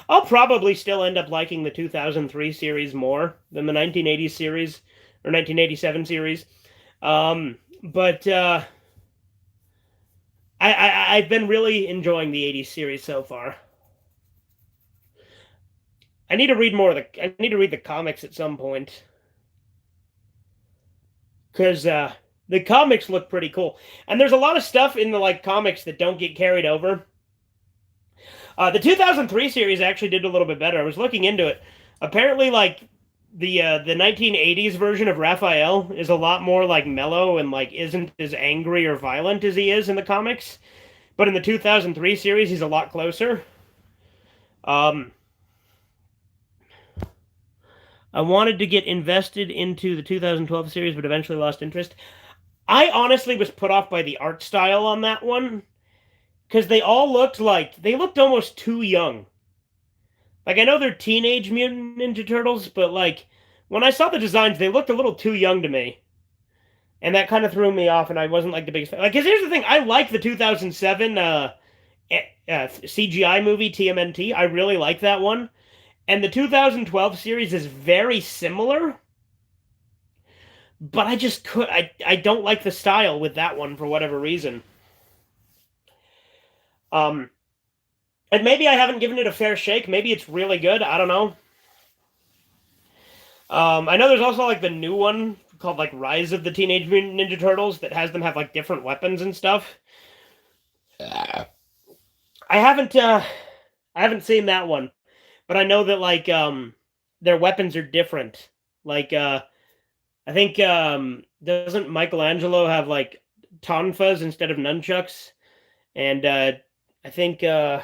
I'll probably still end up liking the 2003 series more than the 1980s series or 1987 series. But I've been really enjoying the 80s series so far. I need to read more of the. I need to read the comics at some point because the comics look pretty cool, and there's a lot of stuff in the like comics that don't get carried over. The 2003 series actually did a little bit better. I was looking into it. Apparently, like the 1980s version of Raphael is a lot more like mellow and like isn't as angry or violent as he is in the comics. But in the 2003 series, he's a lot closer. I wanted to get invested into the 2012 series, but eventually lost interest. I honestly was put off by the art style on that one because they looked almost too young. Like I know they're Teenage Mutant Ninja Turtles, but like when I saw the designs, they looked a little too young to me, and that kind of threw me off. And I wasn't like the biggest fan. Like, because here's the thing: I like the 2007 CGI movie TMNT. I really like that one. And the 2012 series is very similar, but I don't like the style with that one for whatever reason. And And maybe I haven't given it a fair shake. Maybe it's really good. I don't know. I know there's also like the new one called like Rise of the Teenage Mutant Ninja Turtles that has them have like different weapons and stuff. I haven't seen that one, but I know that like their weapons are different. Like I think doesn't Michelangelo have like tonfas instead of nunchucks? And I think uh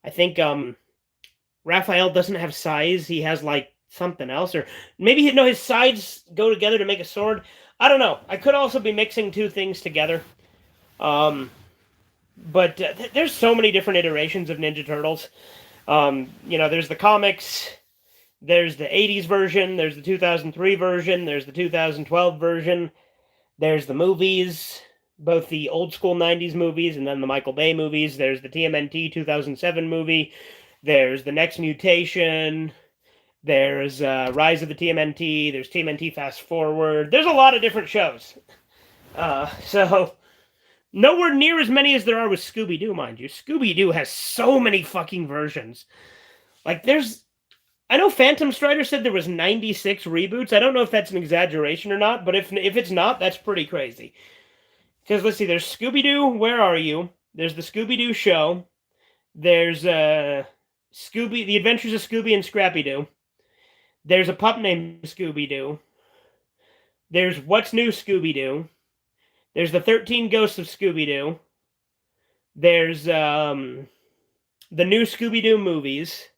I think Raphael doesn't have size. He has like something else, or maybe no, his sides go together to make a sword. I don't know. I could also be mixing two things together. Um, but there's so many different iterations of Ninja Turtles. There's the comics, there's the '80s version, there's the 2003 version, there's the 2012 version, there's the movies, both the old school '90s movies and then the Michael Bay movies. There's the TMNT 2007 movie. There's the Next Mutation. There's Rise of the TMNT. There's TMNT Fast Forward. There's a lot of different shows. So nowhere near as many as there are with Scooby-Doo, mind you. Scooby-Doo has so many fucking versions. Like I know Phantom Strider said there was 96 reboots. I don't know if that's an exaggeration or not, but if it's not, that's pretty crazy. Because let's see, there's Scooby-Doo, Where Are You? There's the Scooby-Doo Show. There's The Adventures of Scooby and Scrappy-Doo. There's a pup named Scooby-Doo. There's What's New Scooby-Doo. There's the 13 Ghosts of Scooby-Doo. There's the new Scooby-Doo movies.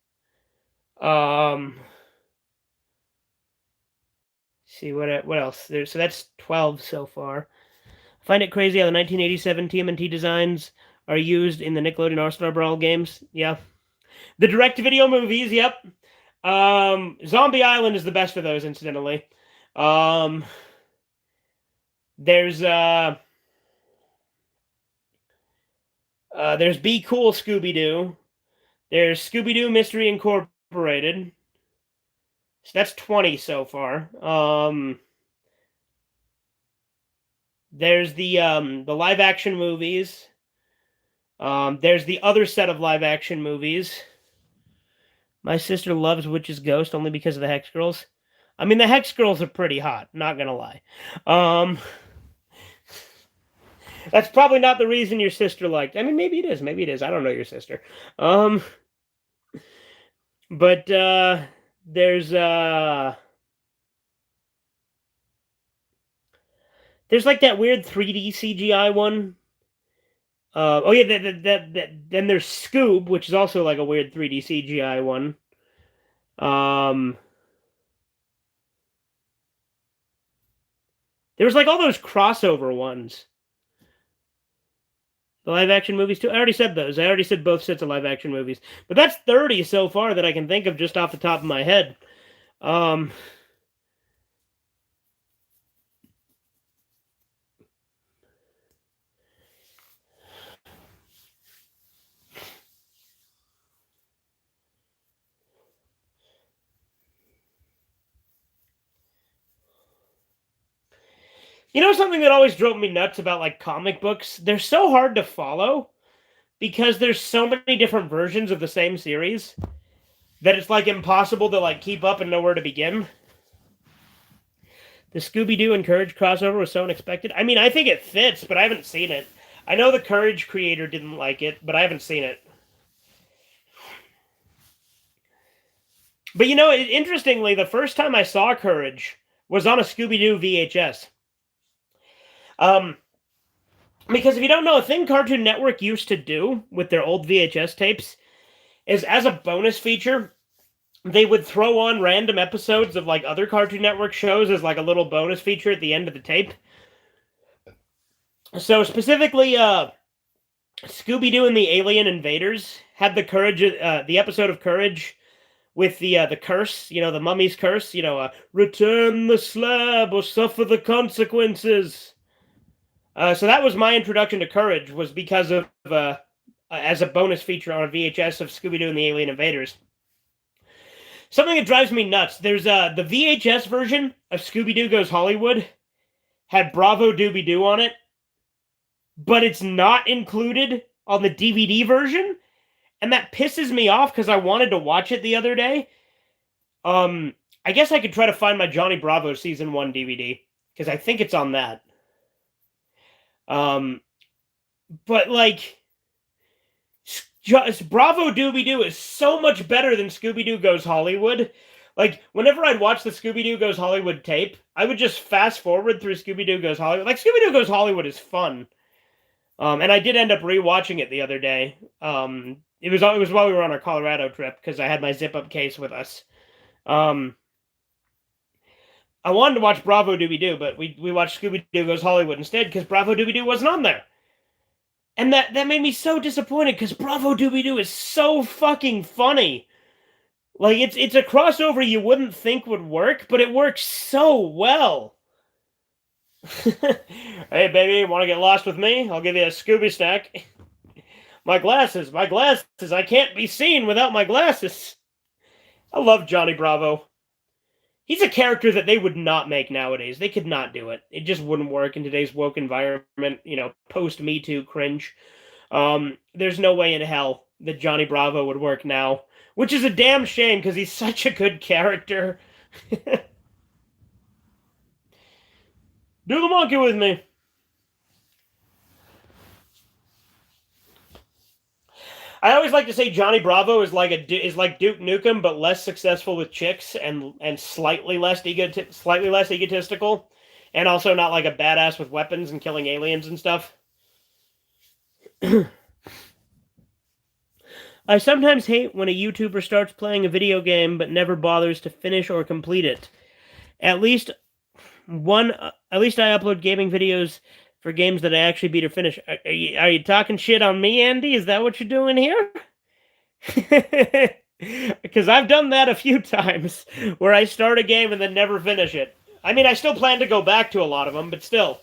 See what else? So that's 12 so far. I find it crazy how the 1987 TMNT designs are used in the Nickelodeon All-Star Brawl games. Yeah. The direct-to-video movies, yep. Zombie Island is the best of those, incidentally. There's Be Cool Scooby-Doo. There's Scooby-Doo Mystery Incorporated. So that's 20 so far. There's the live-action movies. There's the other set of live-action movies. My sister loves Witch's Ghost only because of the Hex Girls. I mean, the Hex Girls are pretty hot, not gonna lie. That's probably not the reason your sister liked. I mean, maybe it is. Maybe it is. I don't know your sister. But there's like that weird 3D CGI one. Oh yeah, then there's Scoob, which is also like a weird 3D CGI one. There was like all those crossover ones. The live action movies too. I already said those. I already said both sets of live action movies. But that's 30 so far that I can think of just off the top of my head. You know something that always drove me nuts about like comic books? They're so hard to follow because there's so many different versions of the same series that it's like impossible to like keep up and know where to begin. The Scooby-Doo and Courage crossover was so unexpected. I mean, I think it fits, but I haven't seen it. I know the Courage creator didn't like it, but I haven't seen it. But you know, interestingly, the first time I saw Courage was on a Scooby-Doo VHS. Because if you don't know, a thing Cartoon Network used to do with their old VHS tapes is, as a bonus feature, they would throw on random episodes of like other Cartoon Network shows as like a little bonus feature at the end of the tape. So specifically, Scooby-Doo and the Alien Invaders had the episode of Courage with the curse, the mummy's curse, return the slab or suffer the consequences. So that was my introduction to Courage, was because of as a bonus feature on a VHS of Scooby-Doo and the Alien Invaders. Something that drives me nuts. There's the VHS version of Scooby-Doo Goes Hollywood had Bravo Doobie-Doo on it, but it's not included on the DVD version, and that pisses me off because I wanted to watch it the other day. I guess I could try to find my Johnny Bravo season 1 DVD because I think it's on that. But like, Bravo Doobie-Doo is so much better than Scooby-Doo Goes Hollywood. Like, whenever I'd watch the Scooby-Doo Goes Hollywood tape, I would just fast forward through Scooby-Doo Goes Hollywood. Like, Scooby-Doo Goes Hollywood is fun. And I did end up rewatching it the other day. It was while we were on our Colorado trip, because I had my zip-up case with us. I wanted to watch Bravo Doobie-Doo, but we watched Scooby-Doo Goes Hollywood instead, because Bravo Doobie-Doo wasn't on there. And that made me so disappointed, because Bravo Doobie-Doo is so fucking funny. Like, it's a crossover you wouldn't think would work, but it works so well. Hey, baby, want to get lost with me? I'll give you a Scooby snack. My glasses, I can't be seen without my glasses. I love Johnny Bravo. He's a character that they would not make nowadays. They could not do it. It just wouldn't work in today's woke environment, post-Me Too cringe. There's no way in hell that Johnny Bravo would work now. Which is a damn shame, because he's such a good character. Do the monkey with me. I always like to say Johnny Bravo is like Duke Nukem, but less successful with chicks and slightly less egotistical, and also not like a badass with weapons and killing aliens and stuff. I sometimes hate when a YouTuber starts playing a video game but never bothers to finish or complete it. At least I upload gaming videos for games that I actually beat or finish. Are you talking shit on me, Andy? Is that what you're doing here? Because I've done that a few times, where I start a game and then never finish it. I mean, I still plan to go back to a lot of them, but still.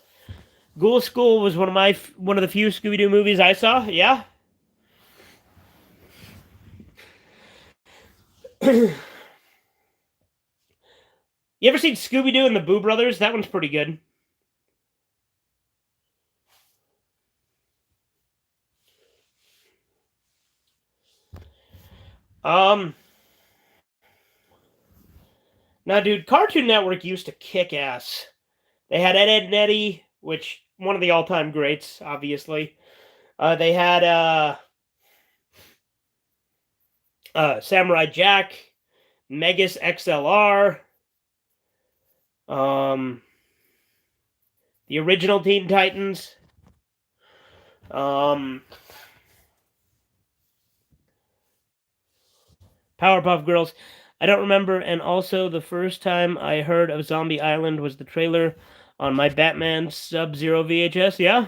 Ghoul School was one of the few Scooby-Doo movies I saw, yeah? You ever seen Scooby-Doo and the Boo Brothers? That one's pretty good. Now, dude, Cartoon Network used to kick ass. They had Ed, Edd n Eddy, which, one of the all-time greats, obviously. They had, Samurai Jack, Megas XLR, the original Teen Titans, Powerpuff Girls. I don't remember, and also the first time I heard of Zombie Island was the trailer on my Batman Sub-Zero VHS, yeah?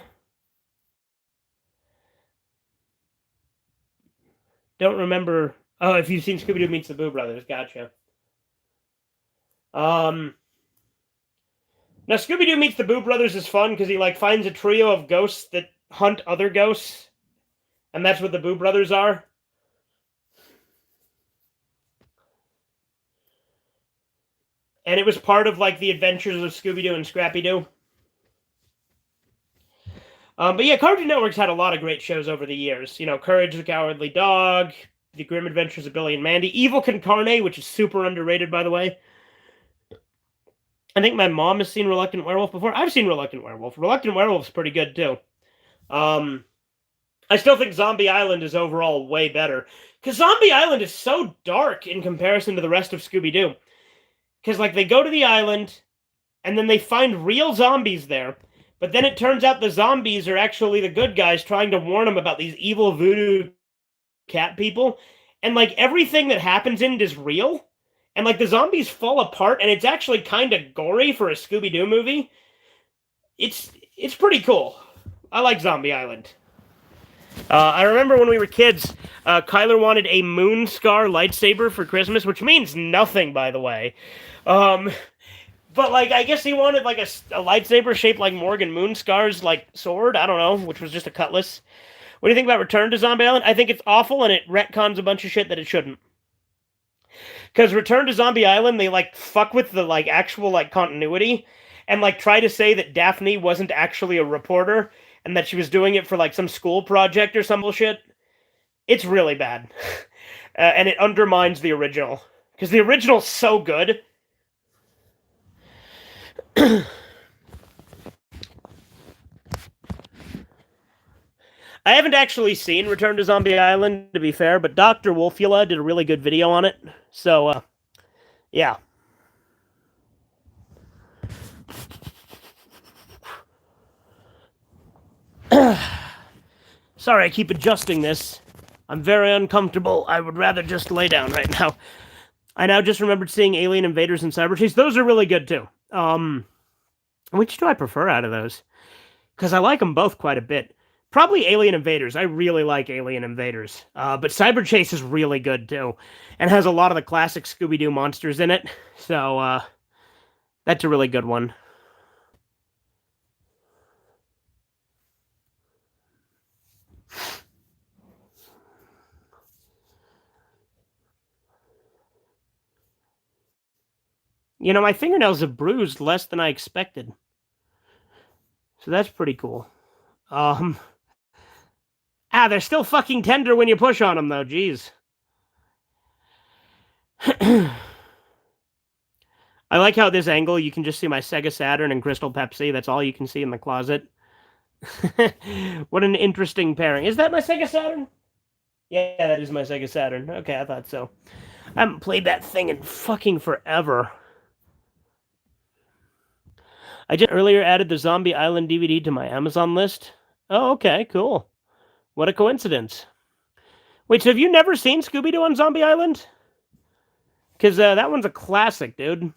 Don't remember. Oh, if you've seen Scooby-Doo Meets the Boo Brothers, gotcha. Now, Scooby-Doo Meets the Boo Brothers is fun because he, finds a trio of ghosts that hunt other ghosts. And that's what the Boo Brothers are. And it was part of, the adventures of Scooby-Doo and Scrappy-Doo. But yeah, Cartoon Network's had a lot of great shows over the years. Courage the Cowardly Dog, The Grim Adventures of Billy and Mandy, Evil Con Carne, which is super underrated, by the way. I think my mom has seen Reluctant Werewolf before. I've seen Reluctant Werewolf. Reluctant Werewolf's pretty good, too. I still think Zombie Island is overall way better. Because Zombie Island is so dark in comparison to the rest of Scooby-Doo. Because, they go to the island, and then they find real zombies there. But then it turns out the zombies are actually the good guys trying to warn them about these evil voodoo cat people. And, everything that happens in it is real. And, the zombies fall apart, and it's actually kind of gory for a Scooby-Doo movie. It's pretty cool. I like Zombie Island. I remember when we were kids, Kyler wanted a Moonscar lightsaber for Christmas, which means nothing, by the way. But, I guess he wanted, a lightsaber shaped like Morgan Moonscar's, sword. I don't know, which was just a cutlass. What do you think about Return to Zombie Island? I think it's awful, and it retcons a bunch of shit that it shouldn't. Because Return to Zombie Island, they, fuck with the, actual, continuity, and, try to say that Daphne wasn't actually a reporter, and that she was doing it for like some school project or some bullshit. It's really bad. And it undermines the original. Because the original's so good. I haven't actually seen Return to Zombie Island, to be fair, but Dr. Wolfula did a really good video on it. So, yeah. Sorry, I keep adjusting this. I'm very uncomfortable. I would rather just lay down right now. I now just remembered seeing Alien Invaders and Cyber Chase. Those are really good, too. Which do I prefer out of those? Because I like them both quite a bit. Probably Alien Invaders. I really like Alien Invaders. But Cyber Chase is really good, too. And has a lot of the classic Scooby-Doo monsters in it. So, that's a really good one. You know, my fingernails have bruised less than I expected. So that's pretty cool. They're still fucking tender when you push on them, though. Jeez. I like how this angle, you can just see my Sega Saturn and Crystal Pepsi. That's all you can see in the closet. What an interesting pairing. Is that my Sega Saturn? Yeah, that is my Sega Saturn. Okay, I thought so. I haven't played that thing in fucking forever. I just earlier added the Zombie Island DVD to my Amazon list. Oh, okay, cool. What a coincidence. Wait, so have you never seen Scooby-Doo on Zombie Island? Because that one's a classic, dude.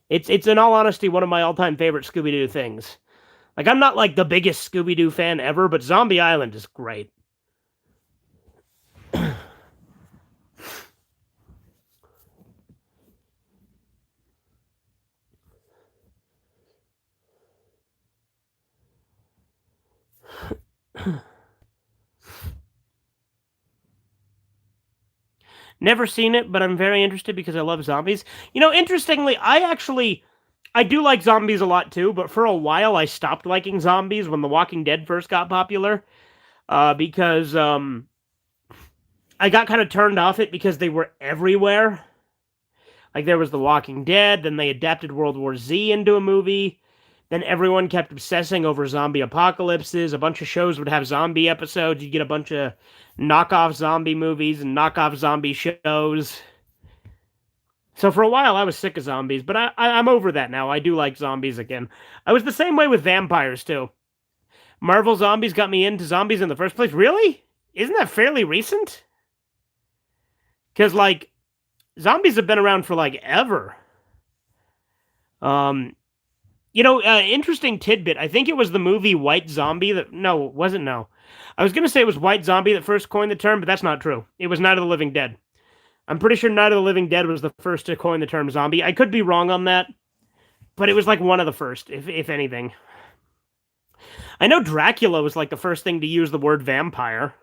It's in all honesty one of my all-time favorite Scooby-Doo things. Like, I'm not like the biggest Scooby-Doo fan ever, but Zombie Island is great. Never seen it, but I'm very interested because I love zombies. You know, interestingly, I do like zombies a lot too, but for a while I stopped liking zombies when The Walking Dead first got popular. Because I got kind of turned off it because they were everywhere. Like, there was The Walking Dead, then they adapted World War Z into a movie. Then everyone kept obsessing over zombie apocalypses. A bunch of shows would have zombie episodes. You'd get a bunch of knockoff zombie movies and knockoff zombie shows. So for a while, I was sick of zombies, but I'm over that now. I do like zombies again. I was the same way with vampires, too. Marvel Zombies got me into zombies in the first place. Really? Isn't that fairly recent? Because, like, zombies have been around for, like, ever. You know, interesting tidbit. I think it was the movie White Zombie that... No, it wasn't, no. I was going to say it was White Zombie that first coined the term, but that's not true. It was Night of the Living Dead. I'm pretty sure Night of the Living Dead was the first to coin the term zombie. I could be wrong on that, but it was like one of the first, if anything. I know Dracula was like the first thing to use the word vampire.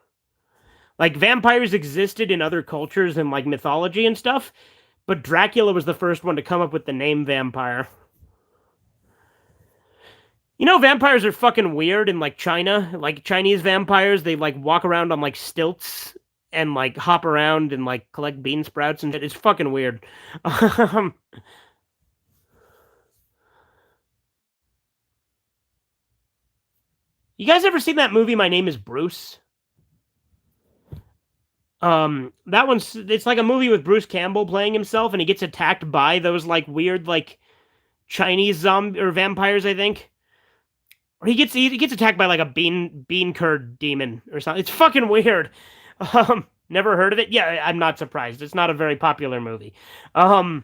Like, vampires existed in other cultures and like mythology and stuff, but Dracula was the first one to come up with the name vampire. You know, vampires are fucking weird in like China. Like, Chinese vampires, they like walk around on like stilts and like hop around and like collect bean sprouts and shit. It's fucking weird. You guys ever seen that movie My Name is Bruce? That one's, it's like a movie with Bruce Campbell playing himself, and he gets attacked by those like weird like Chinese zombie or vampires, I think. Or he gets attacked by like a bean curd demon or something. It's fucking weird. Never heard of it? Yeah, I'm not surprised. It's not a very popular movie. But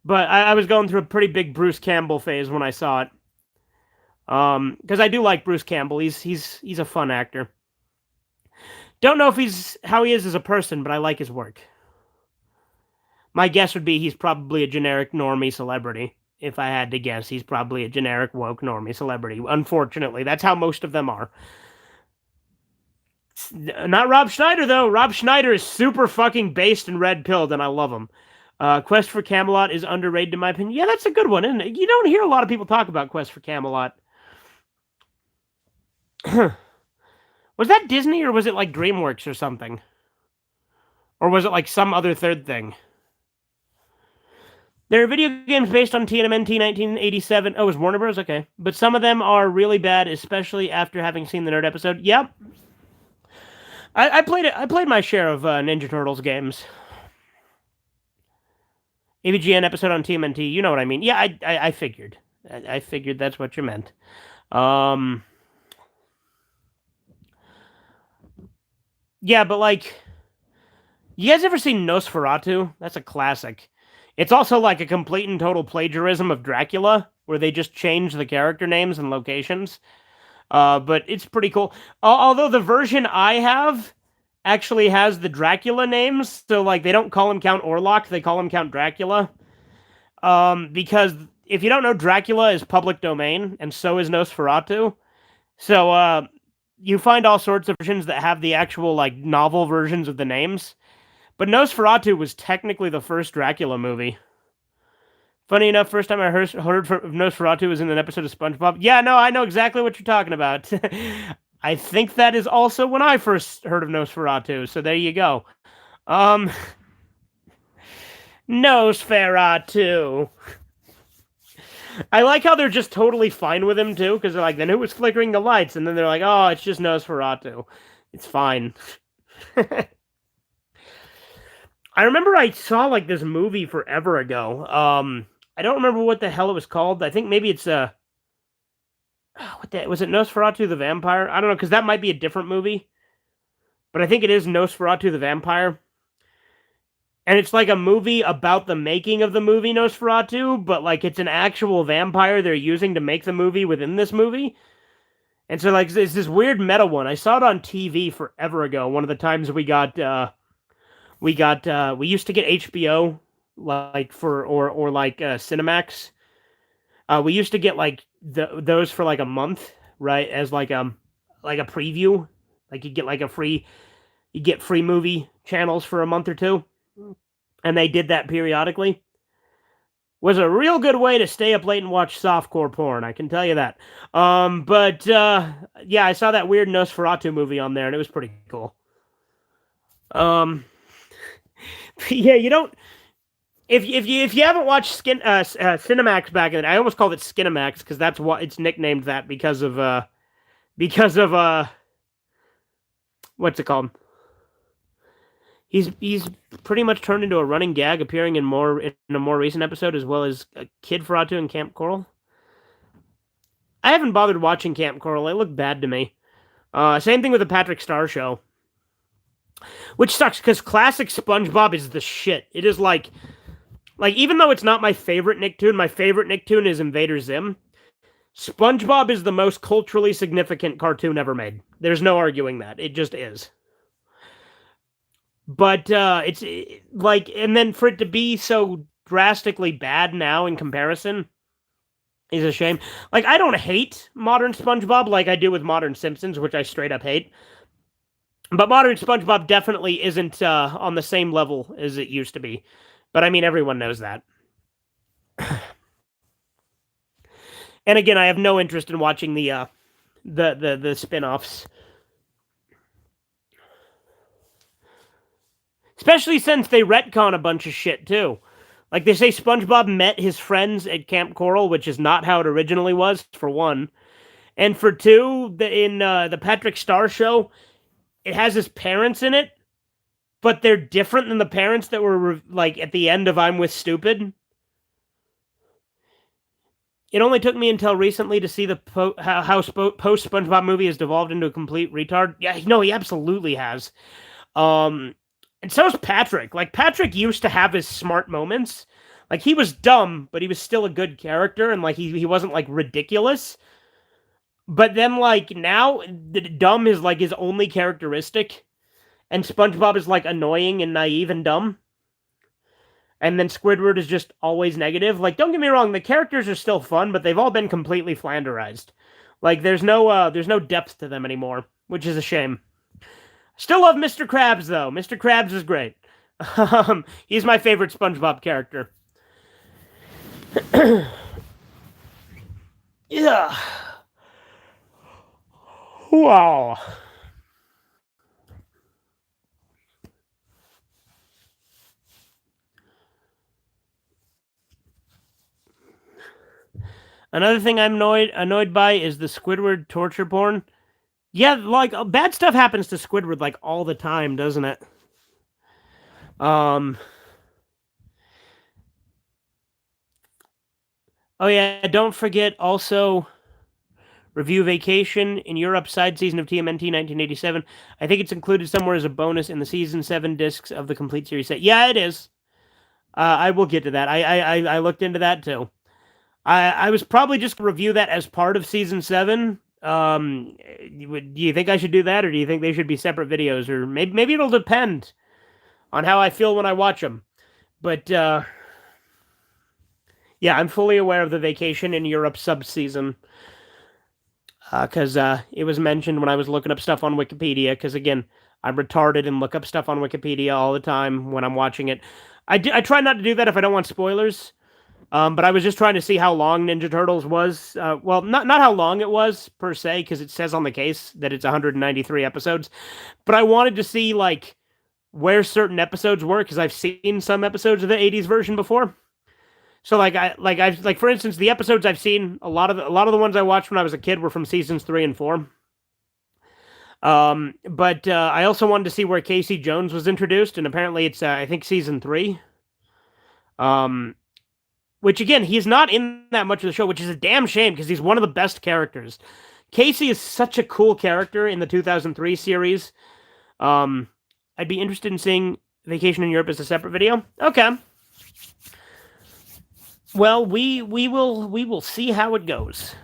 I was going through a pretty big Bruce Campbell phase when I saw it. Because I do like Bruce Campbell. He's a fun actor. Don't know if he's how he is as a person, but I like his work. My guess would be he's probably a generic normie celebrity. If I had to guess, he's probably a generic woke normie celebrity. Unfortunately, that's how most of them are. Not Rob Schneider, though. Rob Schneider is super fucking based and red-pilled, and I love him. Quest for Camelot is underrated, in my opinion. Yeah, that's a good one, isn't it? You don't hear a lot of people talk about Quest for Camelot. Was that Disney or was it like DreamWorks or something? Or was it like some other third thing? There are video games based on TMNT 1987. Oh, it was Warner Bros. Okay, but some of them are really bad, especially after having seen the Nerd episode. Yep, I played it. I played my share of Ninja Turtles games. AVGN episode on TMNT. You know what I mean? Yeah, I figured. I figured that's what you meant. Yeah, but like, you guys ever seen Nosferatu? That's a classic. It's also like a complete and total plagiarism of Dracula, where they just change the character names and locations. But it's pretty cool. Although the version I have actually has the Dracula names, so like they don't call him Count Orlok, they call him Count Dracula. Because if you don't know, Dracula is public domain, and so is Nosferatu. So you find all sorts of versions that have the actual like novel versions of the names. But Nosferatu was technically the first Dracula movie. Funny enough, first time I heard of Nosferatu was in an episode of SpongeBob. Yeah, no, I know exactly what you're talking about. I think that is also when I first heard of Nosferatu, so there you go. Nosferatu. I like how they're just totally fine with him, too, because they're like, then who was flickering the lights? And then they're like, oh, it's just Nosferatu. It's fine. I remember I saw, like, this movie forever ago. I don't remember what the hell it was called. I think maybe it's, was it Nosferatu the Vampire? I don't know, because that might be a different movie. But I think it is Nosferatu the Vampire. And it's like a movie about the making of the movie Nosferatu, but like it's an actual vampire they're using to make the movie within this movie. And so like it's this weird meta one. I saw it on TV forever ago. One of the times we used to get HBO like for or like Cinemax. We used to get like those for like a month, right? As like a preview. Like you get free movie channels for a month or two. And they did that periodically. Was a real good way to stay up late and watch softcore porn, I can tell you that. Yeah, I saw that weird Nosferatu movie on there, and it was pretty cool. Yeah, you don't. If you haven't watched Cinemax back in the day, I almost called it Skinemax because that's what it's nicknamed that because of what's it called? He's pretty much turned into a running gag, appearing in a more recent episode, as well as Kid Feratu and Camp Coral. I haven't bothered watching Camp Coral. They look bad to me. Same thing with the Patrick Star Show, which sucks because classic SpongeBob is the shit. It is like even though it's not my favorite Nicktoon is Invader Zim. SpongeBob is the most culturally significant cartoon ever made. There's no arguing that. It just is. But it's like, and then for it to be so drastically bad now in comparison is a shame. Like, I don't hate modern SpongeBob like I do with modern Simpsons, which I straight up hate. But modern SpongeBob definitely isn't on the same level as it used to be. But I mean, everyone knows that. And again, I have no interest in watching the spin-offs. Especially since they retcon a bunch of shit, too. Like, they say SpongeBob met his friends at Camp Coral, which is not how it originally was, for one. And for two, in the Patrick Star Show, it has his parents in it, but they're different than the parents that were, like, at the end of I'm With Stupid. It only took me until recently to see how post-SpongeBob movie has devolved into a complete retard. Yeah, no, he absolutely has. And so is Patrick. Like, Patrick used to have his smart moments. Like, he was dumb, but he was still a good character, and, like, he wasn't, like, ridiculous. But then, like, now, the dumb is, like, his only characteristic. And SpongeBob is, like, annoying and naive and dumb. And then Squidward is just always negative. Like, don't get me wrong, the characters are still fun, but they've all been completely flanderized. Like, there's no depth to them anymore, which is a shame. Still love Mr. Krabs, though. Mr. Krabs is great. He's my favorite SpongeBob character. Yeah. Wow. Another thing I'm annoyed by is the Squidward torture porn. Yeah, like bad stuff happens to Squidward like all the time, doesn't it? Oh yeah, don't forget also review Vacation in Europe side season of TMNT 1987. I think it's included somewhere as a bonus in the season 7 discs of the complete series set. Yeah, it is. I will get to that. I looked into that too. I was probably just gonna review that as part of season 7. Do you think I should do that, or do you think they should be separate videos, or maybe it'll depend on how I feel when I watch them. But yeah, I'm fully aware of the Vacation in Europe sub-season because it was mentioned when I was looking up stuff on Wikipedia. Because again, I'm retarded and look up stuff on Wikipedia all the time when I'm watching it. I try not to do that if I don't want spoilers. But I was just trying to see how long Ninja Turtles was. Well, not how long it was per se, because it says on the case that it's 193 episodes. But I wanted to see like where certain episodes were, because I've seen some episodes of the 80s version before. So I've for instance, the episodes I've seen, a lot of the ones I watched when I was a kid were from seasons 3 and 4. But I also wanted to see where Casey Jones was introduced, and apparently it's I think season 3. Which again, he's not in that much of the show, which is a damn shame because he's one of the best characters. Casey is such a cool character in the 2003 series. I'd be interested in seeing Vacation in Europe as a separate video. Okay. Well, we will see how it goes.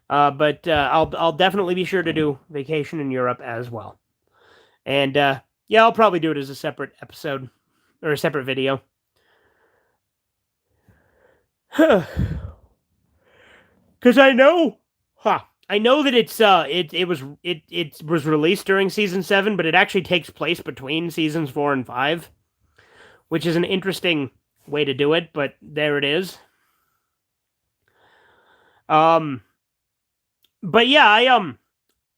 But I'll definitely be sure to do Vacation in Europe as well. And yeah, I'll probably do it as a separate episode or a separate video. Because I know that it was released during season 7, but it actually takes place between seasons 4 and 5, which is an interesting way to do it, but there it is. But yeah,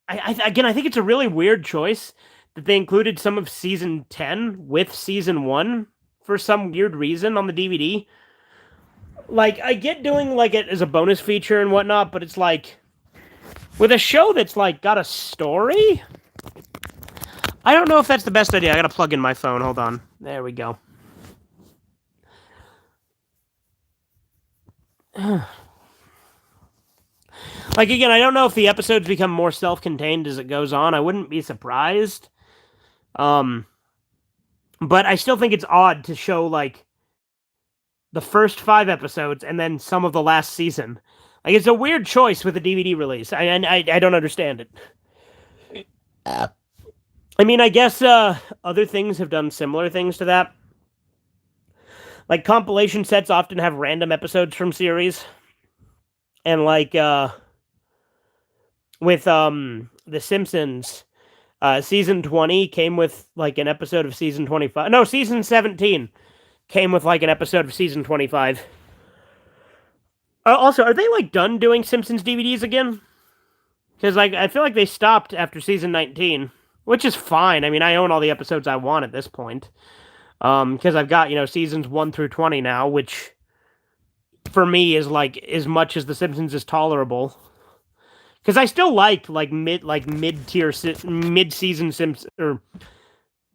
I think it's a really weird choice that they included some of season 10 with season 1 for some weird reason on the DVD. Like, I get doing like it as a bonus feature and whatnot, but it's like with a show that's like got a story. I don't know if that's the best idea. I gotta plug in my phone. Hold on. There we go. Like, again, I don't know if the episodes become more self-contained as it goes on. I wouldn't be surprised. But I still think it's odd to show like the first 5 episodes and then some of the last season. Like, it's a weird choice with a DVD release. I don't understand it. I mean, I guess other things have done similar things to that. Like, compilation sets often have random episodes from series. And like with The Simpsons, season 20 came with like an episode of season 25. No, season 17 came with like an episode of season 25. Also, are they like done doing Simpsons DVDs again? Because like I feel like they stopped after season 19, which is fine. I mean, I own all the episodes I want at this point. Because I've got, seasons 1 through 20 now, which for me is like as much as The Simpsons is tolerable. Because I still liked like mid-tier mid-season Simpsons, or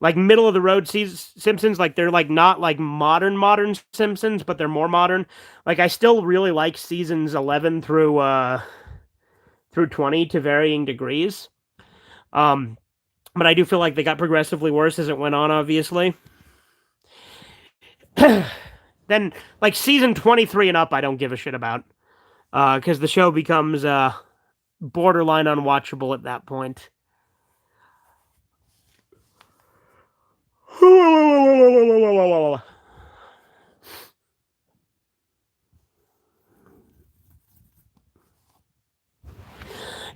like middle of the road Simpsons. Like, they're like not like modern Simpsons, but they're more modern. Like, I still really like seasons 11 through 20 to varying degrees. But I do feel like they got progressively worse as it went on, obviously. Then like season 23 and up I don't give a shit about. Because the show becomes borderline unwatchable at that point.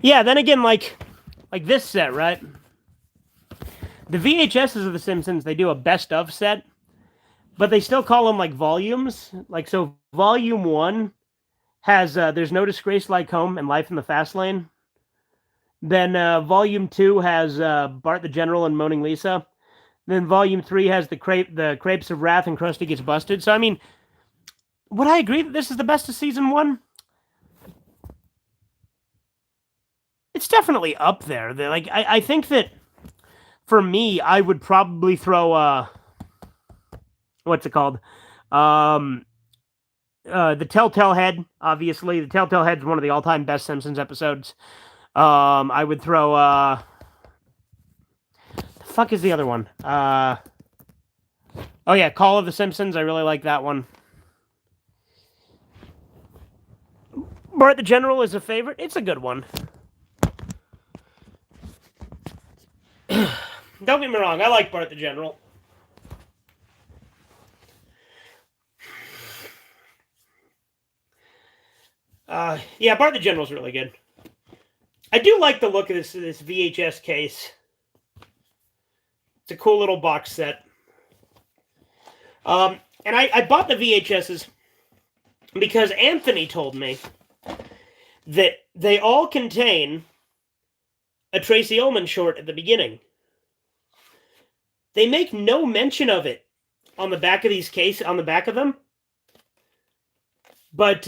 Yeah, then again, like this set, right? The VHSs of The Simpsons, they do a best of set, but they still call them like volumes. Like, so volume 1 has There's No Disgrace Like Home and Life in the Fast Lane. Then Volume 2 has Bart the General and Moaning Lisa. Then Volume 3 has the Crepes of Wrath and Krusty Gets Busted. So, I mean, would I agree that this is the best of Season 1? It's definitely up there. Like, I think that, for me, I would probably throw, what's it called? The Telltale Head, obviously. The Telltale Head is one of the all-time best Simpsons episodes. I would throw, the fuck is the other one? Oh yeah, Call of the Simpsons. I really like that one. Bart the General is a favorite. It's a good one. Don't get me wrong, I like Bart the General. Yeah, Bart the General's really good. I do like the look of this VHS case. It's a cool little box set. And I bought the VHSs because Anthony told me that they all contain a Tracy Ullman short at the beginning. They make no mention of it on the back of these cases, on the back of them. But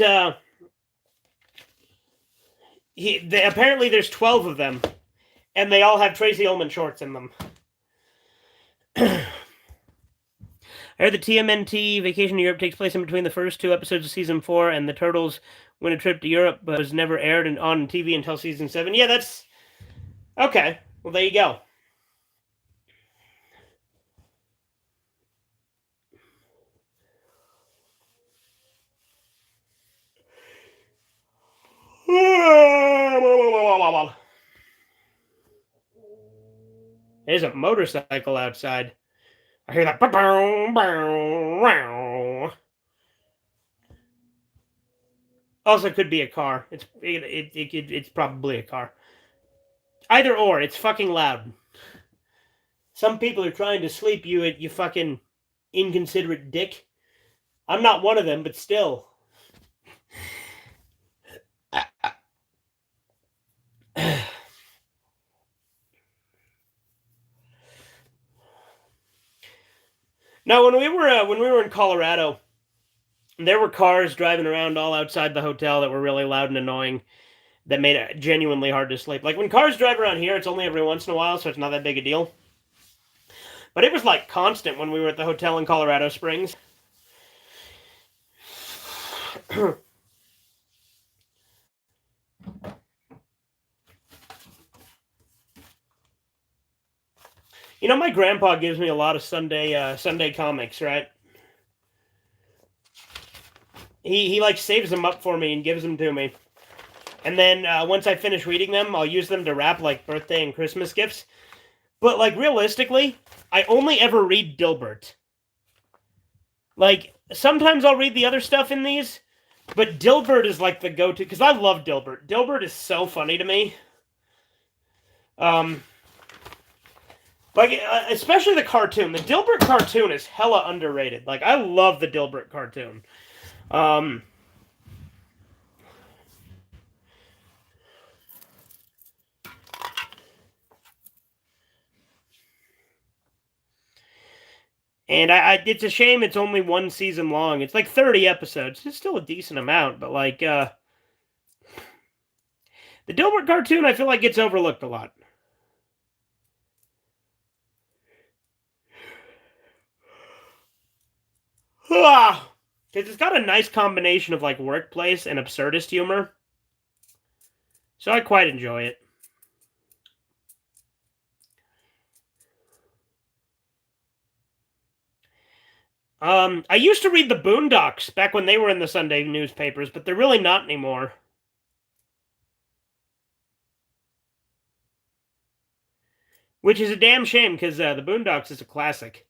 apparently there's 12 of them, and they all have Tracy Ullman shorts in them. I heard the TMNT Vacation to Europe takes place in between the first 2 episodes of Season 4 and the Turtles win a trip to Europe, but was never aired on TV until Season 7. Yeah, that's... Okay, well, there you go. There's a motorcycle outside. I hear that. Also, could be a car. It's probably a car. Either or, it's fucking loud. Some people are trying to sleep, you fucking inconsiderate dick. I'm not one of them, but still. Now, when we were in Colorado, there were cars driving around all outside the hotel that were really loud and annoying, that made it genuinely hard to sleep. Like, when cars drive around here, it's only every once in a while, so it's not that big a deal. But it was, like, constant when we were at the hotel in Colorado Springs. You know, my grandpa gives me a lot of Sunday comics, right? He like saves them up for me and gives them to me. And then once I finish reading them, I'll use them to wrap like birthday and Christmas gifts. But like realistically, I only ever read Dilbert. Like sometimes I'll read the other stuff in these, but Dilbert is like the go-to because I love Dilbert. Dilbert is so funny to me. Like, especially the cartoon. The Dilbert cartoon is hella underrated. Like, I love the Dilbert cartoon. And it's a shame it's only 1 season long. It's like 30 episodes. It's still a decent amount, but like, the Dilbert cartoon, I feel like gets overlooked a lot. Because it's got a nice combination of like workplace and absurdist humor. So I quite enjoy it. I used to read the Boondocks back when they were in the Sunday newspapers, but they're really not anymore. Which is a damn shame, because the Boondocks is a classic.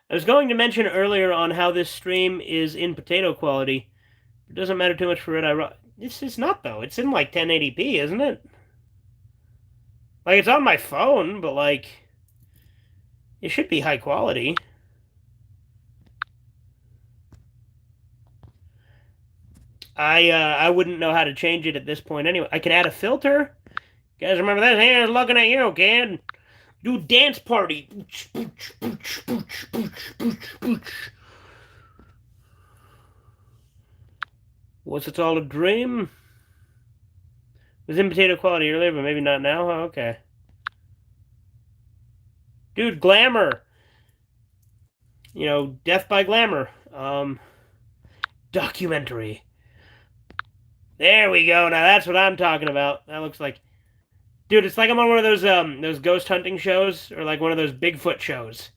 I was going to mention earlier on how this stream is in potato quality. It doesn't matter too much for Redeye Raw. This is not, though. It's in, like, 1080p, isn't it? Like, it's on my phone, but, like, it should be high quality. I wouldn't know how to change it at this point anyway. I can add a filter. You guys remember this? Hey, I was looking at you, kid. Do dance party. Was it all a dream? It was in potato quality earlier, but maybe not now. Oh, okay. Dude, glamour. You know, death by glamour. Documentary. There we go. Now that's what I'm talking about. That looks like, dude. It's like I'm on one of those ghost hunting shows or like one of those Bigfoot shows.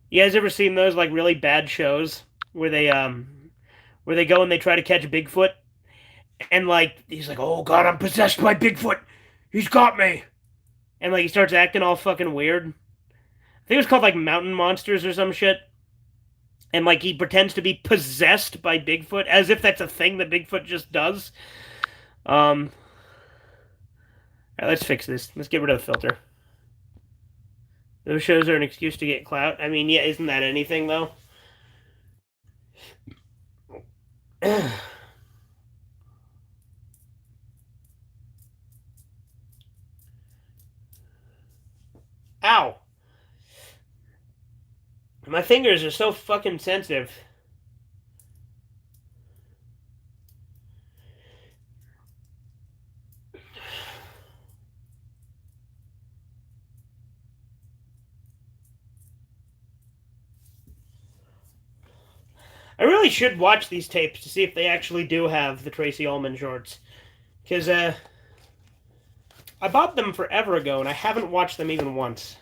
You guys ever seen those like really bad shows where they go and they try to catch Bigfoot and like he's like, oh god, I'm possessed by Bigfoot. He's got me. And like he starts acting all fucking weird. I think it was called like Mountain Monsters or some shit. And like he pretends to be possessed by Bigfoot as if that's a thing that Bigfoot just does. All right, let's fix this. Let's get rid of the filter. Those shows are an excuse to get clout. I mean, yeah, isn't that anything though? Ow. My fingers are so fucking sensitive. I really should watch these tapes to see if they actually do have the Tracy Ullman shorts. Because, I bought them forever ago and I haven't watched them even once.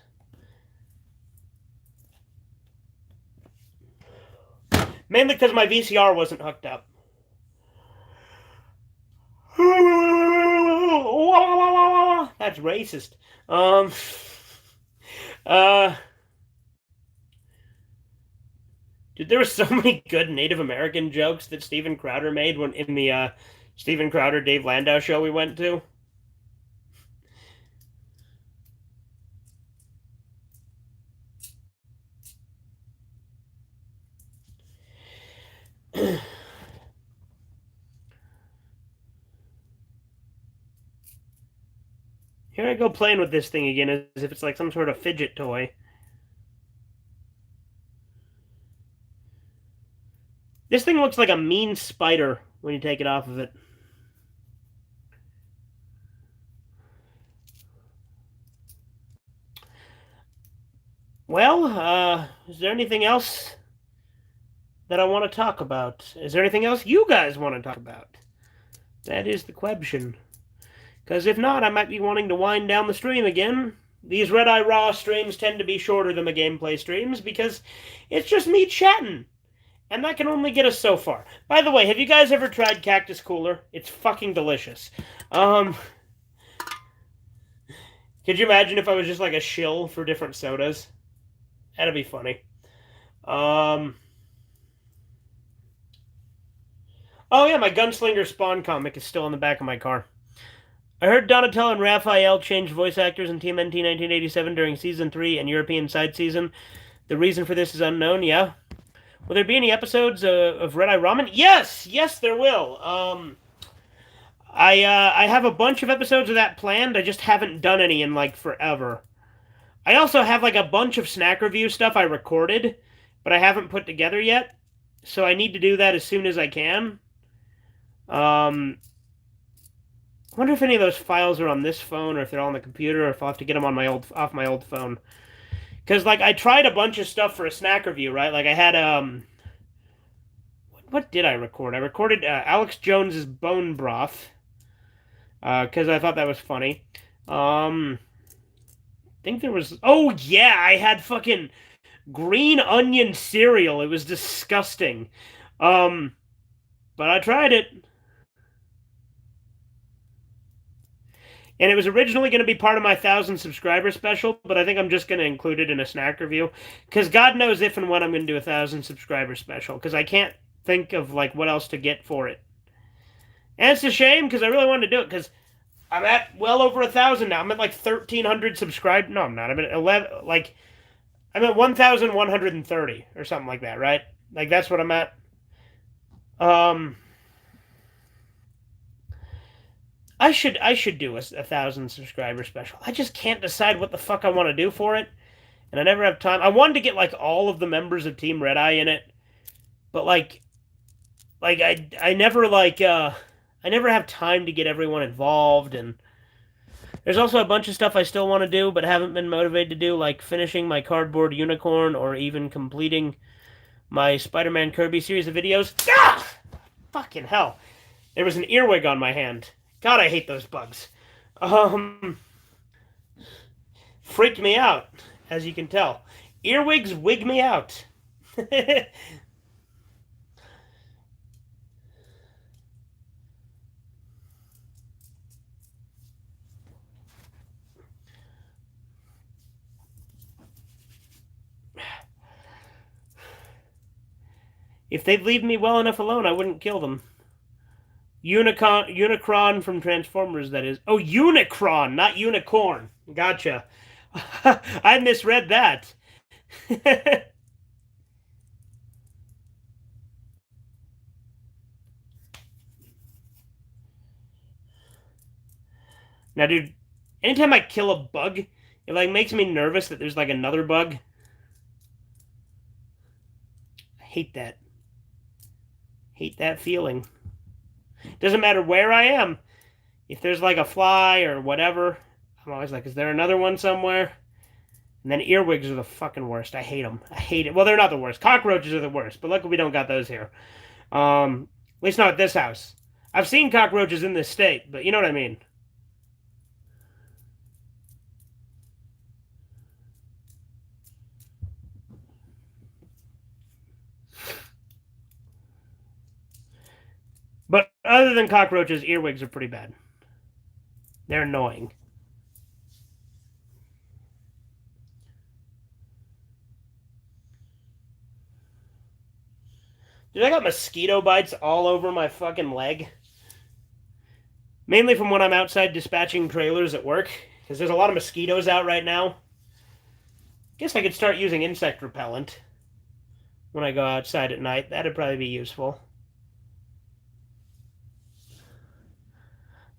Mainly because my VCR wasn't hooked up. That's racist. Dude, there were so many good Native American jokes that Steven Crowder made when in the Steven Crowder Dave Landau show we went to. Here I go playing with this thing again as if it's like some sort of fidget toy. This thing looks like a mean spider when you take it off of it. Well, is there anything else that I want to talk about? Is there anything else you guys want to talk about? That is the question. Because if not, I might be wanting to wind down the stream again. These Redeye Raw streams tend to be shorter than the gameplay streams because it's just me chatting. And that can only get us so far. By the way, have you guys ever tried Cactus Cooler? It's fucking delicious. Could you imagine if I was just like a shill for different sodas? That'd be funny. Oh yeah, my Gunslinger Spawn comic is still in the back of my car. I heard Donatello and Raphael changed voice actors in TMNT 1987 during Season 3 and European Side Season. The reason for this is unknown, yeah. Will there be any episodes of Redeye Ramen? Yes! Yes, there will. I have a bunch of episodes of that planned. I just haven't done any in, like, forever. I also have, like, a bunch of snack review stuff I recorded, but I haven't put together yet. So I need to do that as soon as I can. I wonder if any of those files are on this phone or if they're on the computer or if I'll have to get them on off my old phone. Because, like, I tried a bunch of stuff for a snack review, right? Like, I had, what did I record? I recorded Alex Jones's bone broth. Because I thought that was funny. I think there was... Oh, yeah! I had fucking green onion cereal. It was disgusting. But I tried it. And it was originally going to be part of my 1,000 subscriber special, but I think I'm just going to include it in a snack review. Because God knows if and when I'm going to do a 1,000 subscriber special. Because I can't think of, like, what else to get for it. And it's a shame, because I really wanted to do it, because I'm at well over 1,000 now. I'm at, like, 1,300 subscribed. No, I'm not. I'm at 11, like, I'm at 1,130 or something like that, right? Like, that's what I'm at. I should do a 1,000 subscriber special. I just can't decide what the fuck I want to do for it, and I never have time. I wanted to get like all of the members of Team Redeye in it, but like I never I never have time to get everyone involved, and there's also a bunch of stuff I still want to do but haven't been motivated to do, like finishing my cardboard unicorn or even completing my Spider-Man Kirby series of videos. Ah! Fucking hell. There was an earwig on my hand. God, I hate those bugs. Freaked me out, as you can tell. Earwigs wig me out. If they'd leave me well enough alone, I wouldn't kill them. Unicron from Transformers, that is. Oh, Unicron, not unicorn. Gotcha. I misread that. Now, dude, anytime I kill a bug, it like makes me nervous that there's like another bug. I hate that. Hate that feeling. Doesn't matter where I am. If there's like a fly or whatever, I'm always like, is there another one somewhere? And then earwigs are the fucking worst. I hate them. I hate it. Well, they're not the worst. Cockroaches are the worst, but luckily we don't got those here. At least not at this house. I've seen cockroaches in this state, but you know what I mean. But other than cockroaches, earwigs are pretty bad. They're annoying. Dude, I got mosquito bites all over my fucking leg. Mainly from when I'm outside dispatching trailers at work, because there's a lot of mosquitoes out right now. Guess I could start using insect repellent when I go outside at night. That'd probably be useful.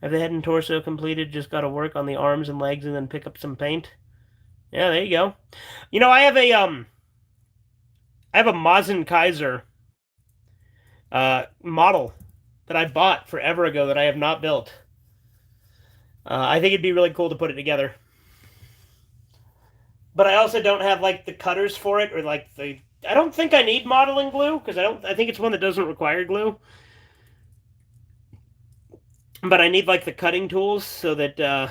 Have the head and torso completed, just gotta work on the arms and legs and then pick up some paint. Yeah, there you go. You know, I have a Mazen Kaiser model that I bought forever ago that I have not built. I think it'd be really cool to put it together. But I also don't have like the cutters for it, or like the. I don't think I need modeling glue because I think it's one that doesn't require glue. But I need like the cutting tools so that I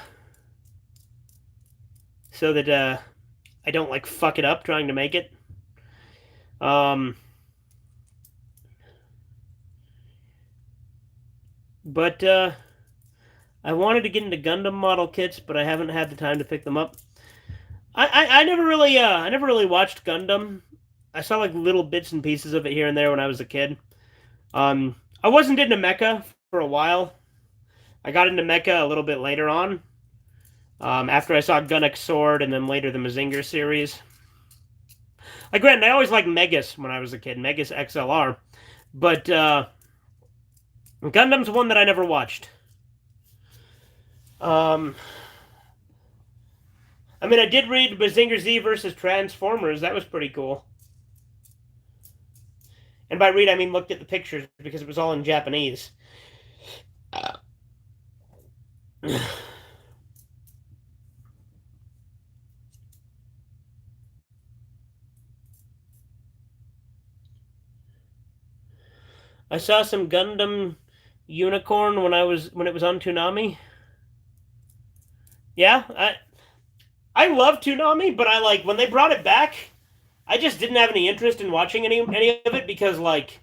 don't like fuck it up trying to make it. But I wanted to get into Gundam model kits, but I haven't had the time to pick them up. I never really watched Gundam. I saw like little bits and pieces of it here and there when I was a kid. I wasn't into mecha for a while. I got into mecha a little bit later on. After I saw Gunnock Sword and then later the Mazinger series. Like, granted, I always liked Megas when I was a kid, Megas XLR. But Gundam's one that I never watched. I mean, I did read Mazinger Z versus Transformers. That was pretty cool. And by read, I mean looked at the pictures because it was all in Japanese. I saw some Gundam Unicorn when it was on Toonami. Yeah, I love Toonami, but I like when they brought it back, I just didn't have any interest in watching any of it because like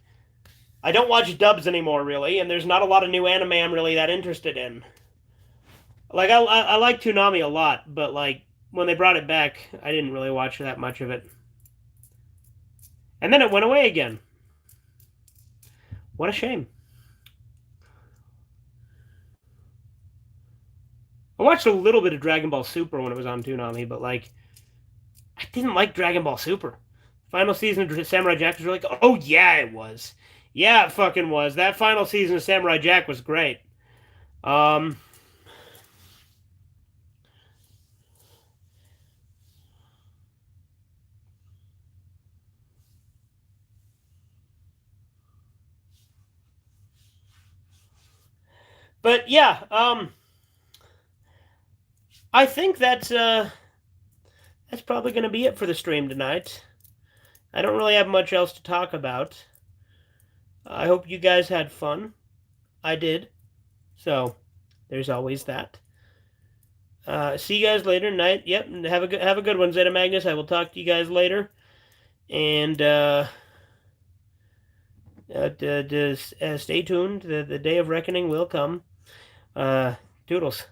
I don't watch dubs anymore really, and there's not a lot of new anime I'm really that interested in. Like I like Toonami a lot, but like when they brought it back, I didn't really watch that much of it. And then it went away again. What a shame. I watched a little bit of Dragon Ball Super when it was on Toonami, but like I didn't like Dragon Ball Super. Final season of Samurai Jack was really oh yeah, it was. Yeah, it fucking was. That final season of Samurai Jack was great. But yeah, I think that's probably going to be it for the stream tonight. I don't really have much else to talk about. I hope you guys had fun. I did. So, there's always that. See you guys later tonight. Yep, have a good one, Zeta Magnus. I will talk to you guys later. And stay tuned. The day of reckoning will come. Doodles.